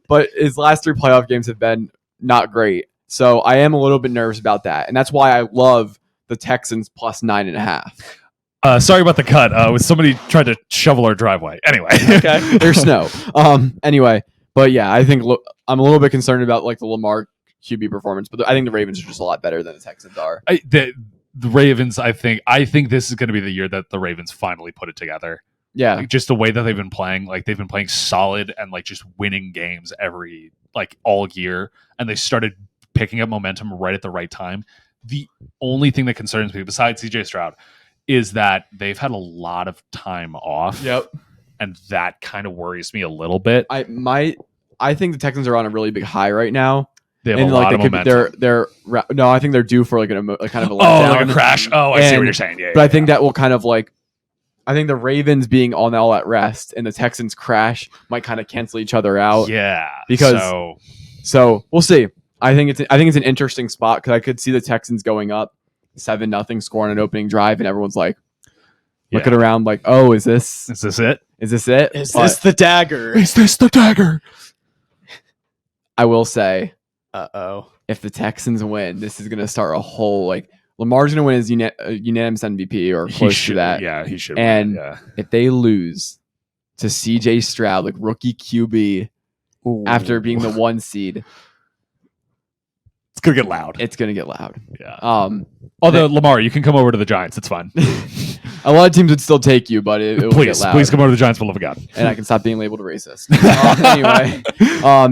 C: But his last 3 playoff games have been not great. So I am a little bit nervous about that. And that's why I love the Texans plus 9.5.
B: Sorry about the cut. Was somebody tried to shovel our driveway? Anyway,
A: Okay.
C: There's snow. Anyway, but yeah, I think I'm a little bit concerned about like the Lamar QB performance, but I think the Ravens are just a lot better than the Texans are.
B: The Ravens. I think this is going to be the year that the Ravens finally put it together.
C: Yeah.
B: Like, just the way that they've been playing, like they've been playing solid and like just winning games all year, and they started picking up momentum right at the right time. The only thing that concerns me, besides CJ Stroud, is that they've had a lot of time off.
C: Yep.
B: And that kind of worries me a little bit.
C: I think the Texans are on a really big high right now.
B: They have
C: And
B: a
C: like
B: lot
C: they
B: of
C: could
B: momentum.
C: no, I think they're due for like a kind of a
B: Oh,
C: letdown.
B: like a crash. Oh, I see what
C: And-
B: you're saying. Yeah,
C: But I think that will kind of like, I think the Ravens being all at rest and the Texans crash might kind of cancel each other out.
B: yeah,
C: Because- So we'll see. I think it's an interesting spot because I could see the Texans going up 7-0, scoring an opening drive, and everyone's like looking around like, oh, is this
B: is this it?
C: it? Is this
A: the dagger?
B: Is this the dagger?
C: I will say,
A: Uh-oh.
C: if the Texans win, this is going to start a whole like Lamar's going to win his unanimous MVP or close to that.
B: Yeah, he should.
C: And-
B: win, yeah.
C: If they lose to CJ Stroud, like rookie QB, after being the 1 seed,
B: It's gonna get loud.
C: it's going to get loud.
B: Yeah. Although Lamar, you can come over to the Giants. It's fine.
C: A lot of teams would still take you, but it will get
B: Please
C: loud.
B: come over to the Giants for the love of God.
C: And I can stop being labeled a racist. Anyway,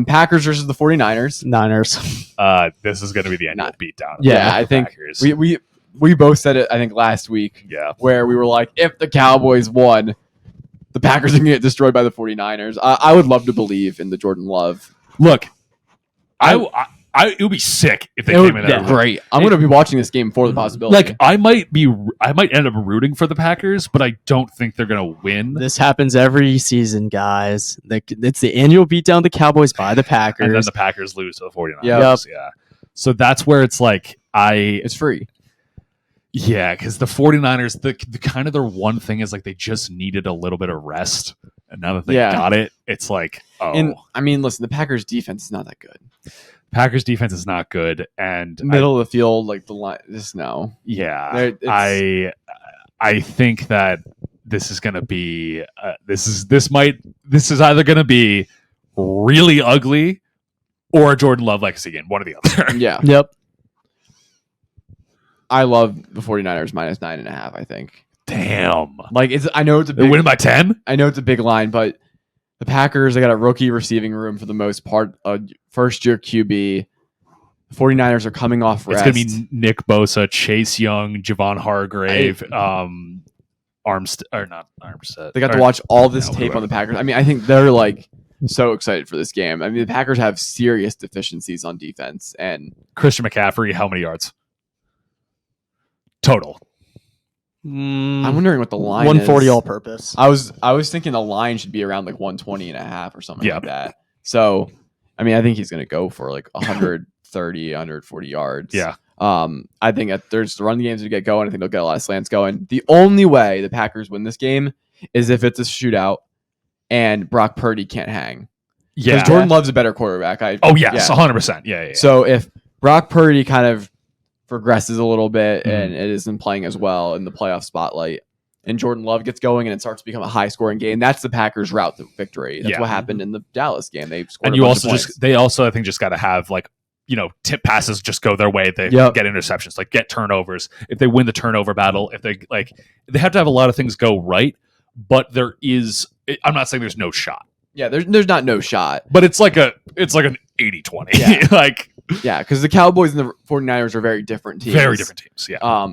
C: Packers versus the 49ers.
A: Niners.
B: This is gonna be the annual
C: Not-
B: beatdown.
C: Yeah, I think
B: Packers.
C: we both said it, I think, last week,
B: yeah.
C: where we were like, if the Cowboys won, the Packers are going to get destroyed by the 49ers. I would love to believe in the Jordan Love.
B: Look, it would be sick if they
C: It
B: came
C: would
B: in
C: be
B: there.
C: great. I'm going to be watching this game for the possibility.
B: Like I might end up rooting for the Packers, but I don't think they're gonna win.
A: This happens every season, guys. It's the annual beatdown the Cowboys by the Packers.
B: And then the Packers lose to the 49ers.
C: Yep.
B: Yeah. So that's where it's like
C: it's free.
B: yeah, because the 49ers, the kind of their one thing is like they just needed a little bit of rest. And now that they got it, it's like, oh.
C: And I mean, listen, the Packers defense is not that good.
B: Packers defense is not good. And
C: Middle of the field, like the line, just no.
B: yeah, I think that this is going to be this is either going to be really ugly or a Jordan Love legacy game, one or the other.
C: Yeah.
A: Yep.
C: I love the 49ers minus 9.5, I think.
B: Damn.
C: Like I know it's a
B: They're
C: big
B: winning by 10?
C: I know it's a big line, but the Packers, they got a rookie receiving room for the most part, first year QB. The 49ers are coming off rest.
B: It's going to be Nick Bosa, Chase Young, Javon Hargrave, Armstead.
C: They got to watch all this
B: No,
C: tape on
B: whoever.
C: the Packers. I mean, I think they're like so excited for this game. I mean, the Packers have serious deficiencies on defense, and
B: Christian McCaffrey, how many yards? Total.
C: I'm wondering what the line
A: 140
C: is.
A: all purpose.
C: I was thinking the line should be around like 120.5 or something
B: Yeah.
C: like that. So, I mean, I think he's going to go for like 130, 140 yards.
B: Yeah.
C: I think there's the run games to get going. I think they'll get a lot of slants going. The only way the Packers win this game is if it's a shootout and Brock Purdy can't hang.
B: Yeah.
C: Because Jordan Love's a better quarterback.
B: Oh, yes, 100%. Yeah.
C: So if Brock Purdy kind of progresses a little bit and it isn't playing as well in the playoff spotlight, and Jordan Love gets going and it starts to become a high-scoring game, that's the Packers' route to victory. That's
B: Yeah.
C: what happened in the Dallas game. They scored
B: And
C: a
B: you
C: bunch
B: also
C: of points.
B: they also, I think, just got to have like, tip passes just go their way. They
C: Yep.
B: get interceptions, like get turnovers. If they win the turnover battle, if they they have to have a lot of things go right, but there is, I'm not saying there's no shot,
C: Yeah, there's not no shot.
B: but it's like an 80-20.
C: Yeah.
B: Like
C: Yeah, because the Cowboys and the 49ers are very different teams.
B: Very different teams. Yeah.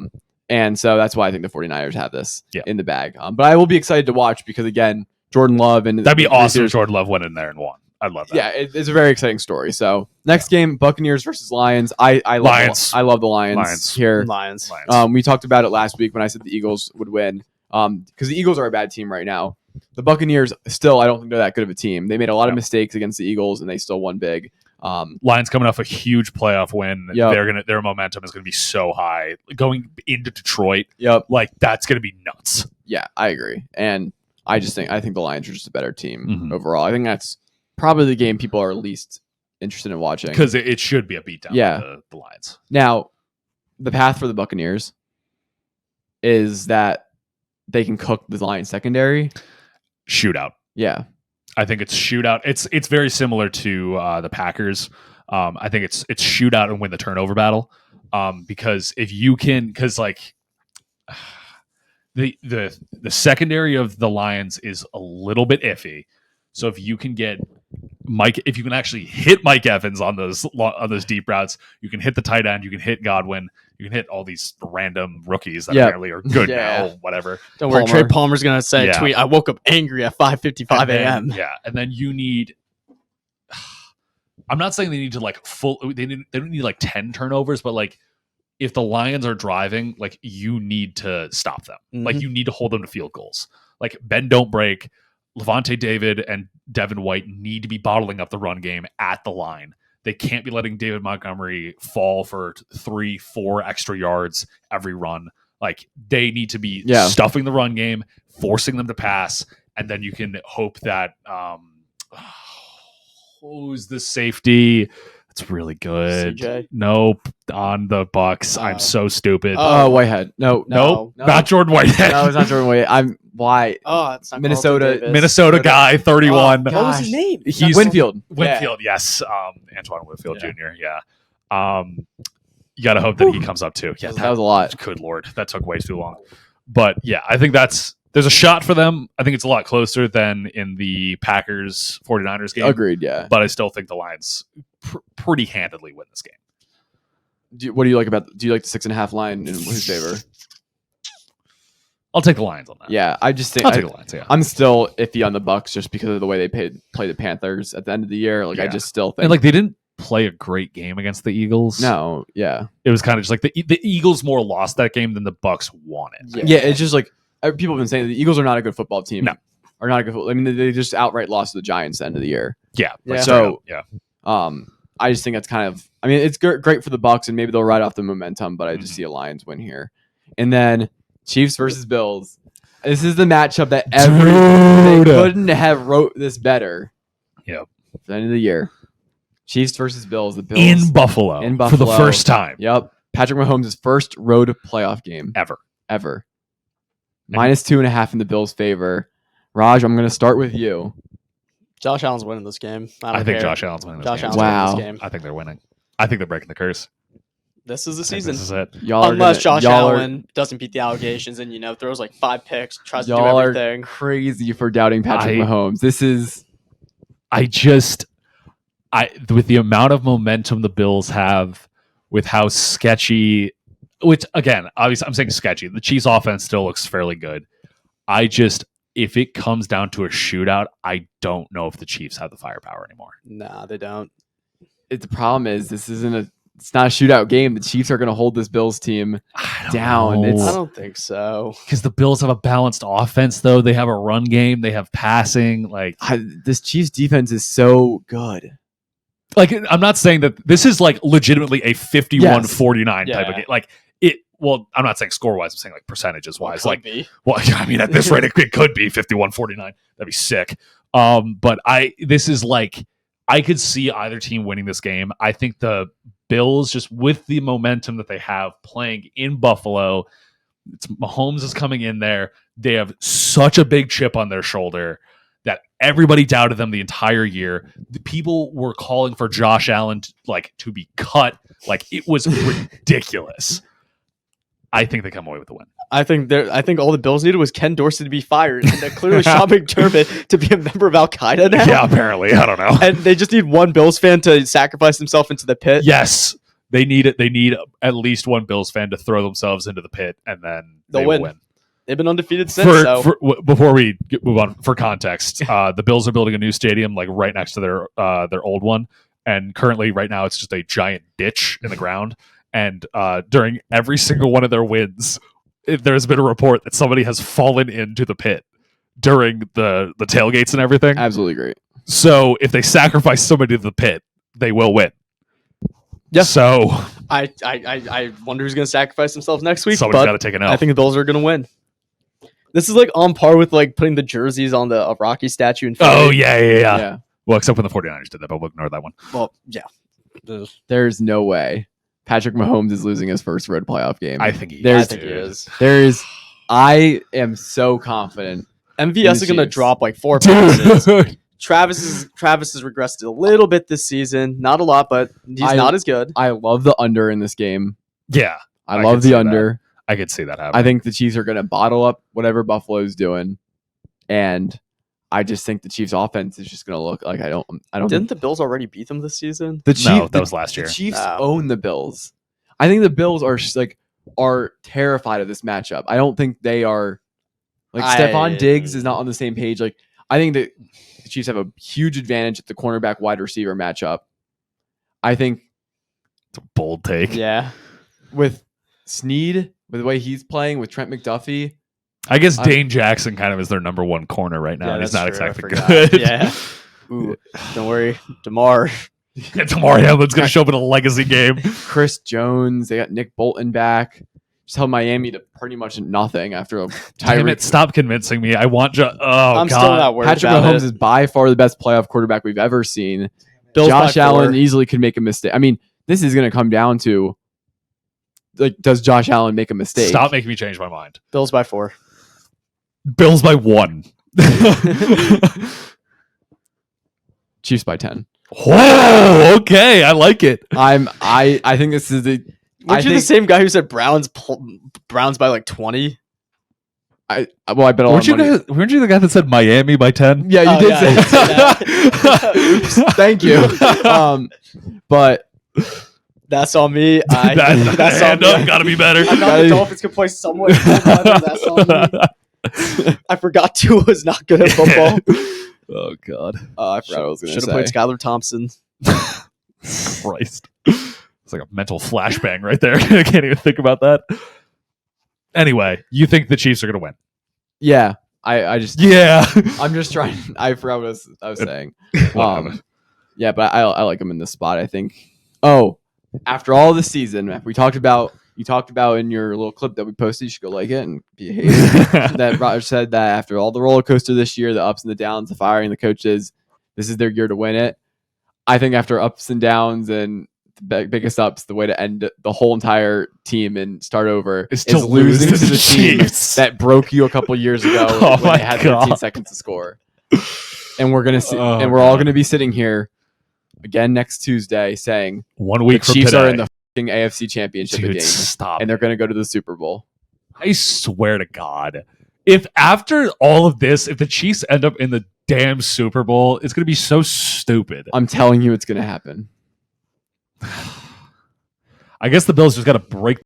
C: And so that's why I think the 49ers have this
B: Yeah.
C: in the bag. But I will be excited to watch because, again, Jordan Love and
B: That'd be
C: the
B: awesome if
C: receivers-
B: Jordan Love went in there and won. I'd love that.
C: Yeah, it's a very exciting story. So next game, Buccaneers versus Lions. I love
B: Lions.
C: I love the Lions, here.
A: Lions.
C: We talked about it last week when I said the Eagles would win. Because the Eagles are a bad team right now. The Buccaneers still, I don't think they're that good of a team. They made a lot of mistakes against the Eagles, and they still won big.
B: Lions coming off a huge playoff win.
C: Yep.
B: Their momentum is gonna be so high going into Detroit.
C: Yep.
B: Like that's gonna be nuts.
C: Yeah, I agree. And I think the Lions are just a better team
B: Mhm.
C: overall. I think that's probably the game people are least interested in watching.
B: Because it should be a beatdown.
C: Yeah.
B: For the Lions.
C: Now, the path for the Buccaneers is that they can cook the Lions secondary.
B: Shootout.
C: Yeah.
B: I think it's shootout. It's very similar to the Packers. I think it's shootout and win the turnover battle. Because if you can, because like the secondary of the Lions is a little bit iffy. So if you can get if you can actually hit Mike Evans on those deep routes, you can hit the tight end, you can hit Godwin, you can hit all these random rookies that apparently are good now, whatever.
A: Don't worry,
C: Palmer.
A: Trey Palmer's gonna say,
B: Yeah.
A: "Tweet: I woke up angry at 5:55 a.m."
B: Yeah, and then you need. I'm not saying they need to like they don't need like 10 turnovers, but like if the Lions are driving, like you need to stop them. Like you need to hold them to field goals. Like bend don't break. Levante David and Devin White need to be bottling up the run game at the line. They can't be letting David Montgomery fall for 3-4 extra yards every run. Like they need to be stuffing the run game, forcing them to pass, and then you can hope that who's the safety? It's really good.
A: CJ?
B: Nope, on the Bucks. I'm so stupid.
C: Oh, Whitehead. Nope.
B: Nope,
C: No.
B: not Jordan Whitehead.
C: No, it's not Jordan Whitehead. I'm why
A: Oh, it's not
C: Minnesota-
A: Carlton Davis.
B: Minnesota guy, 31.
A: What was his name?
B: He's
C: Winfield.
B: Winfield, yes. Antoine Winfield Jr., yeah. You got to hope that he comes up too. Yeah,
C: That was a lot.
B: good Lord. That took way too long. But yeah, I think there's a shot for them. I think it's a lot closer than in the Packers 49ers game.
C: Agreed. Yeah.
B: But I still think the Lions pretty handedly win this game.
C: What do you like about? Do you like the 6.5 line in his favor?
B: I'll take the Lions on that.
C: Yeah, I just think
B: I'll take the Lions, yeah.
C: I'm still iffy on the Bucks just because of the way they play the Panthers at the end of the year. Like I
B: Yeah.
C: just still think
B: And like they didn't play a great game against the Eagles.
C: no, yeah,
B: It was kind of just like the Eagles more lost that game than the Bucks won it.
C: yeah. It's just like people have been saying the Eagles are not a good football team.
B: No.
C: Are not a good. I mean, they just outright lost to the Giants at the end of the year.
B: Yeah.
A: Yeah.
C: So
B: yeah.
C: I just think that's kind of. I mean, it's great for the Bucks, and maybe they'll ride off the momentum. But I just
B: Mhm.
C: see a Lions win here, and then Chiefs versus Bills. This is the matchup that they
B: Dude.
C: couldn't have wrote this better.
B: Yep.
C: For the end of the year, Chiefs versus Bills. The Bills
B: In Buffalo.
C: In
B: For the
C: Buffalo.
B: first time
C: Yep. Patrick Mahomes' first road playoff game
B: ever.
C: Minus 2.5 in the Bills' favor. Raj, I'm going to start with you.
A: Josh Allen's winning this game.
B: I think Josh Allen's winning this
A: Josh
B: game.
A: Allen's
C: Wow.
A: winning this game.
B: I think they're winning. I think they're breaking the curse.
A: This is the
B: I think
A: season.
B: This is it.
C: Y'all
A: Unless Josh
C: y'all
A: Allen doesn't beat the allegations and throws like 5 picks, tries to do
C: y'all are
A: everything.
C: crazy for doubting Patrick
B: I-
C: Mahomes. This is
B: With the amount of momentum the Bills have, with how sketchy, which again, obviously I'm saying sketchy. The Chiefs offense still looks fairly good. If it comes down to a shootout, I don't know if the Chiefs have the firepower anymore.
A: Nah, they don't.
C: the problem is it's not a shootout game. The Chiefs are going to hold this Bills team down.
A: I
C: It's
A: don't think so.
B: Because the Bills have a balanced offense, though. They have a run game. They have passing.
C: this Chiefs defense is so good.
B: I'm not saying that this is like legitimately a 51-49 type
A: Yeah.
B: of game. I'm not saying score wise. I'm saying like percentages wise.
A: Could be.
B: I mean, at this rate, it could be 51-49. That'd be sick. But I could see either team winning this game. I think the Bills, just with the momentum that they have playing in Buffalo, Mahomes is coming in there. They have such a big chip on their shoulder that everybody doubted them the entire year. The people were calling for Josh Allen to be cut. It was ridiculous. I think they come away with the win.
A: I think all the Bills needed was Ken Dorsey to be fired, and they're clearly Sean McDermott to be a member of Al Qaeda now.
B: Yeah, apparently. I don't know.
A: And they just need one Bills fan to sacrifice himself into the pit.
B: Yes. They need it. They need at least one Bills fan to throw themselves into the pit, and then
A: They'll
B: will
A: win. They've been undefeated since.
B: Before we move on, for context, the Bills are building a new stadium like right next to their old one, and currently, right now, it's just a giant ditch in the ground. And during every single one of their wins, there's been a report that somebody has fallen into the pit during the tailgates and everything.
C: Absolutely great.
B: So if they sacrifice somebody to the pit, they will win.
A: Yeah.
B: So
A: I wonder who's going to sacrifice themselves next week.
B: Somebody's
A: but
B: got to take an L.
A: I think the Bills are going to win. This is like on par with like putting the jerseys on the Rocky statue in Philly.
B: Oh, yeah. Well, except when the 49ers did that, but we'll ignore that one.
A: Well, yeah.
C: There's no way Patrick Mahomes is losing his first road playoff game.
B: I think he
A: is.
C: I am so confident.
A: MVS is going to
C: Chiefs.
A: drop like 4 passes. Travis has regressed a little bit this season. Not a lot, but he's not as good.
C: I love the under in this game.
B: Yeah.
C: I love the under.
B: That. I could see that happening.
C: I think the Chiefs are going to bottle up whatever Buffalo's doing. And I just think the Chiefs offense is just going to look like I don't
A: Didn't the Bills already beat them this season?
B: No, that was last year.
C: The Chiefs own the Bills. I think the Bills are terrified of this matchup. I don't think they are Stephon Diggs is not on the same page. Like I think that the Chiefs have a huge advantage at the cornerback wide receiver matchup. I think
B: it's a bold take.
A: Yeah.
C: With Snead, with the way he's playing with Trent McDuffie,
B: I guess Dane Jackson kind of is their number one corner right now, and he's not exactly
A: good.
B: good.
A: Yeah. Ooh, don't worry, DeMar.
B: DeMar Hamlin's going to show up in a legacy game.
C: Chris Jones, they got Nick Bolton back. Just held Miami to pretty much nothing after a
B: Damn it, stop convincing me. I want
A: I'm still not worried
C: Patrick
A: about
C: Mahomes
A: it.
C: is by far the best playoff quarterback we've ever seen.
A: Bills
C: Josh
A: by
C: Allen
A: 4.
C: easily could make a mistake. I mean, this is going to come down to does Josh Allen make a mistake?
B: Stop making me change my mind.
A: Bills by 4.
B: Bills by 1.
C: Chiefs by 10.
B: Whoa, okay, I like it.
C: I think this is the.
A: Weren't you the same guy who said Browns by like 20?
C: I bet a lot of money.
B: Weren't you the guy that said Miami by 10?
C: Yeah, you did say
A: I did say
C: that. Oops, thank you. But
A: that's on me.
B: That's on me. Gotta be better.
A: I thought the Dolphins could play somewhat better. That's on me. I forgot Tua was not good at football.
B: Oh God.
C: I forgot what I was going to say.
A: Should have played Skylar Thompson.
B: Christ. It's like a mental flashbang right there. I can't even think about that. Anyway, you think the Chiefs are going to win?
C: Yeah. I just.
B: Yeah.
C: I'm just trying. I forgot what I was saying. Yeah, but I like them in this spot, I think. Oh, after all the season, you talked about in your little clip that we posted, you should go like it and be a hater. That Roger said that after all the roller coaster this year, the ups and the downs, the firing the coaches, this is their year to win it. I think after ups and downs and the biggest ups, the way to end the whole entire team and start over is losing to the team that broke you a couple years ago when they had 15 seconds to score. And we're gonna see, and we're all gonna be sitting here again next Tuesday saying
B: 1 week
C: the
B: from
C: Chiefs
B: today.
C: are in the AFC Championship
B: Dude,
C: game,
B: stop.
C: and they're going to go to the Super Bowl.
B: I swear to God, if after all of this, if the Chiefs end up in the damn Super Bowl, it's going to be so stupid.
C: I'm telling you, it's going to happen.
B: I guess the Bills just got to break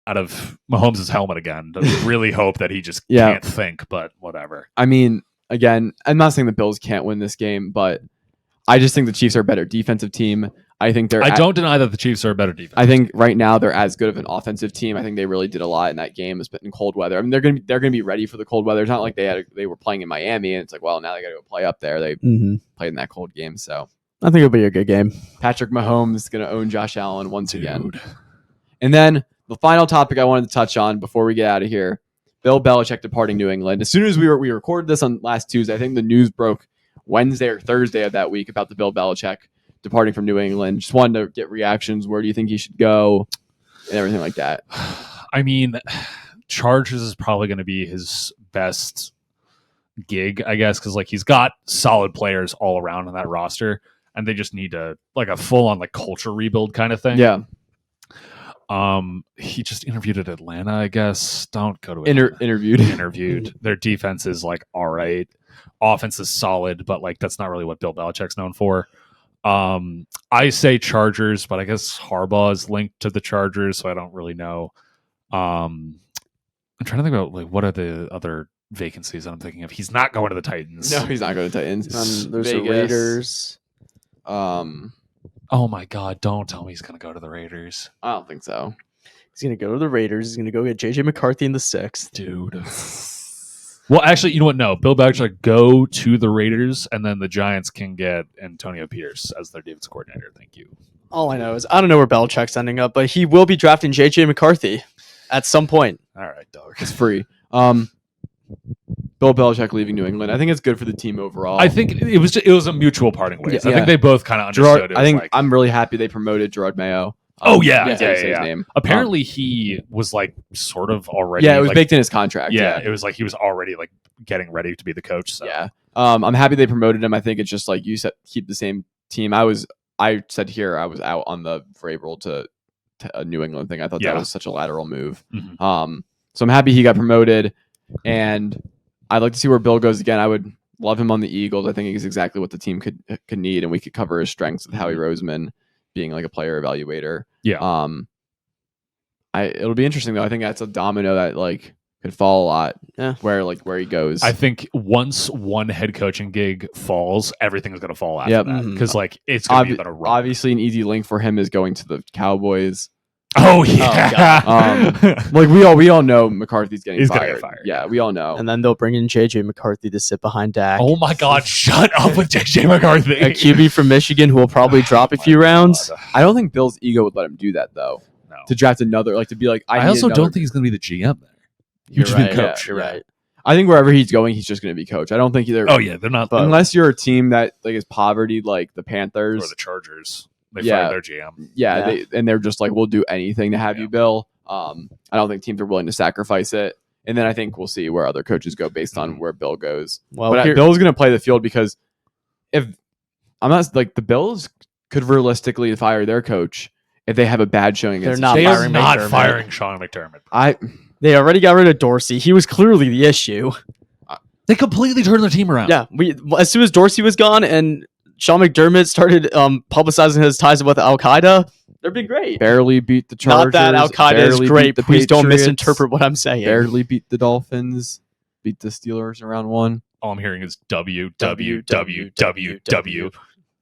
B: out of Mahomes' helmet again to really hope that he just can't think, but whatever.
C: I mean, again, I'm not saying the Bills can't win this game, but I just think the Chiefs are a better defensive team. I think
B: I don't deny that the Chiefs are a better defense.
C: I think right now they're as good of an offensive team. I think they really did a lot in that game, especially in cold weather. I mean, they're gonna be ready for the cold weather. It's not like they were playing in Miami and it's like, well, now they got to go play up there. They played in that cold game, so
A: I think it'll be a good game.
C: Patrick Mahomes is gonna own Josh Allen once again. And then the final topic I wanted to touch on before we get out of here: Bill Belichick departing New England. As soon as we recorded this on last Tuesday, I think the news broke Wednesday or Thursday of that week about the Bill Belichick departing from New England. Just wanted to get reactions. Where do you think he should go and everything like that?
B: I mean, Chargers is probably going to be his best gig, I guess, because like he's got solid players all around on that roster, and they just need to like a full on like culture rebuild kind of thing.
C: Yeah.
B: He just interviewed at Atlanta, I guess. Don't go to Atlanta.
C: Interviewed.
B: Their defense is like all right. Offense is solid, but like that's not really what Bill Belichick's known for. I say Chargers, but I guess Harbaugh is linked to the Chargers, so I don't really know. I'm trying to think about like what are the other vacancies that I'm thinking of. He's not going to the Titans.
C: No, he's not going to Titans.
A: There's the
C: Vegas.
A: Raiders.
B: Oh my God! Don't tell me he's going to go to the Raiders.
C: I don't think so.
A: He's going to go to the Raiders. He's going to go get JJ McCarthy in the 6th.
B: Dude. Well, actually, you know what? No, Bill Belichick go to the Raiders, and then the Giants can get Antonio Pierce as their defense coordinator. Thank you.
A: All I know is I don't know where Belichick's ending up, but he will be drafting JJ McCarthy at some point.
B: All right, dog.
C: It's free. Bill Belichick leaving New England. I think it's good for the team overall.
B: I think it was a mutual parting ways.
C: Yeah.
B: I think they both kind of understood.
C: I think I'm really happy they promoted Gerard Mayo.
B: Oh yeah,
C: That's
B: yeah,
C: his
B: yeah.
C: name.
B: Apparently, he was like sort of already.
C: Yeah, it was
B: like,
C: baked in his contract.
B: Yeah, it was like he was already like getting ready to be the coach. So.
C: Yeah. I'm happy they promoted him. I think it's just like you said, keep the same team. I said here I was out on the Vrabel to a New England thing. I thought that was such a lateral move.
B: Mm-hmm.
C: So I'm happy he got promoted, and I'd like to see where Bill goes again. I would love him on the Eagles. I think he's exactly what the team could need, and we could cover his strengths with Howie Roseman being like a player evaluator.
B: Yeah.
C: It'll be interesting though. I think that's a domino that like could fall a lot.
A: Yeah.
C: Where he goes.
B: I think once one head coaching gig falls, everything is going to fall after
C: Yep.
B: that because like it's going to be about a run.
C: Obviously, an easy link for him is going to the Cowboys.
B: Oh yeah.
C: Like we all know McCarthy's getting
B: He's
C: fired.
B: gonna get fired.
C: Yeah, we all know.
A: And then they'll bring in JJ McCarthy to sit behind Dak.
B: Oh my God! Shut up with JJ McCarthy.
A: A QB from Michigan who will probably drop a few rounds.
C: I don't think Bill's ego would let him do that though.
B: No.
C: To draft another, like to be like.
B: I also don't think he's going to be the GM there.
A: You're
B: He's
A: right.
B: coach.
A: You're right.
C: I think wherever he's going, he's just going to be coach. I don't think either.
B: Oh yeah, they're not.
C: Unless you're a team that like is poverty, like the Panthers
B: or the Chargers. They
C: Yeah.
B: fired their GM.
C: Yeah, they're just like, we'll do anything to have
B: Yeah.
C: you, Bill. I don't think teams are willing to sacrifice it. And then I think we'll see where other coaches go based on where Bill goes.
A: Well,
C: But Bill's going to play the field because if I'm not like the Bills could realistically fire their coach if they have a bad showing.
A: They're
C: against
A: not
C: the
B: They
C: Chiefs.
B: are
A: firing
B: not
A: McDermott.
B: firing Sean McDermott.
A: They already got rid of Dorsey. He was clearly the issue.
B: They completely turned their team around.
A: Yeah, as soon as Dorsey was gone and Sean McDermott started publicizing his ties with Al Qaeda, they've been great.
C: barely beat the Chargers.
A: Not that Al Qaeda is
C: barely
A: great.
C: beat the
A: Please don't
C: Patriots,
A: misinterpret what I'm saying.
C: Barely beat the Dolphins. Beat the Steelers in round 1.
B: All I'm hearing is WWWW.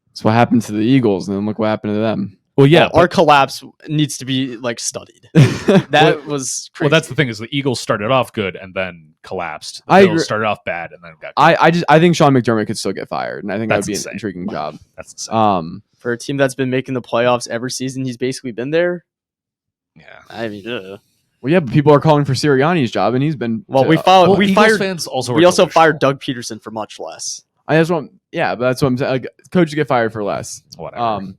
C: That's what happened to the Eagles, and then look what happened to them.
B: Well, yeah.
A: Our collapse needs to be like studied. That was crazy.
B: Well, that's the thing is the Eagles started off good and then collapsed. The
C: I
B: Bills
C: agree.
B: started off bad and then got.
C: I think Sean McDermott could still get fired, and I think that
B: That's
C: would be
B: insane.
C: an intriguing job.
B: That's insane.
A: For a team that's been making the playoffs every season, he's basically been there.
B: Yeah.
A: I mean,
C: Well, yeah, but people are calling for Sirianni's job, and he's been.
A: well, we
B: Well,
A: we
B: Eagles
A: fired.
B: fans also.
A: We
B: are
A: also
B: delusional.
A: fired Doug Peterson for much less.
C: I just want, yeah, but that's what I'm saying. Like, coaches get fired for less.
B: Whatever.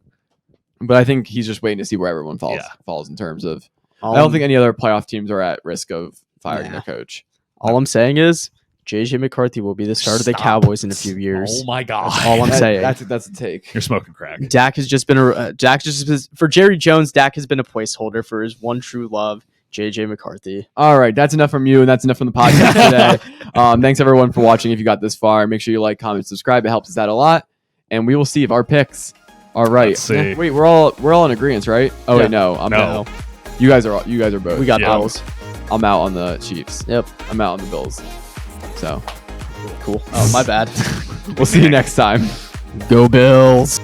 C: But I think he's just waiting to see where everyone
B: Yeah.
C: falls in terms of. I don't think any other playoff teams are at risk of firing
A: Nah.
C: their coach.
A: All I'm saying is JJ McCarthy will be the starter of the
B: Stop.
A: Cowboys in a few years.
B: Oh my God.
A: That's all I'm saying.
C: That's a take.
B: You're smoking crack.
A: Dak has just been for Jerry Jones. Dak has been a placeholder for his one true love, JJ McCarthy.
C: All right, that's enough from you, and that's enough from the podcast today. Thanks everyone for watching. If you got this far, make sure you like, comment, subscribe. It helps us out a lot, and we will see if our picks are right.
B: Let's see.
C: Wait, we're all in agreement, right? Oh
A: Yeah.
C: wait, no, I'm
B: No.
C: not. You guys are both.
A: We got
B: Yeah.
A: Bills.
C: I'm out on the Chiefs.
A: Yep.
C: I'm out on the Bills. So
A: Cool. Oh, my bad.
C: we'll see you next time.
A: Go Bills.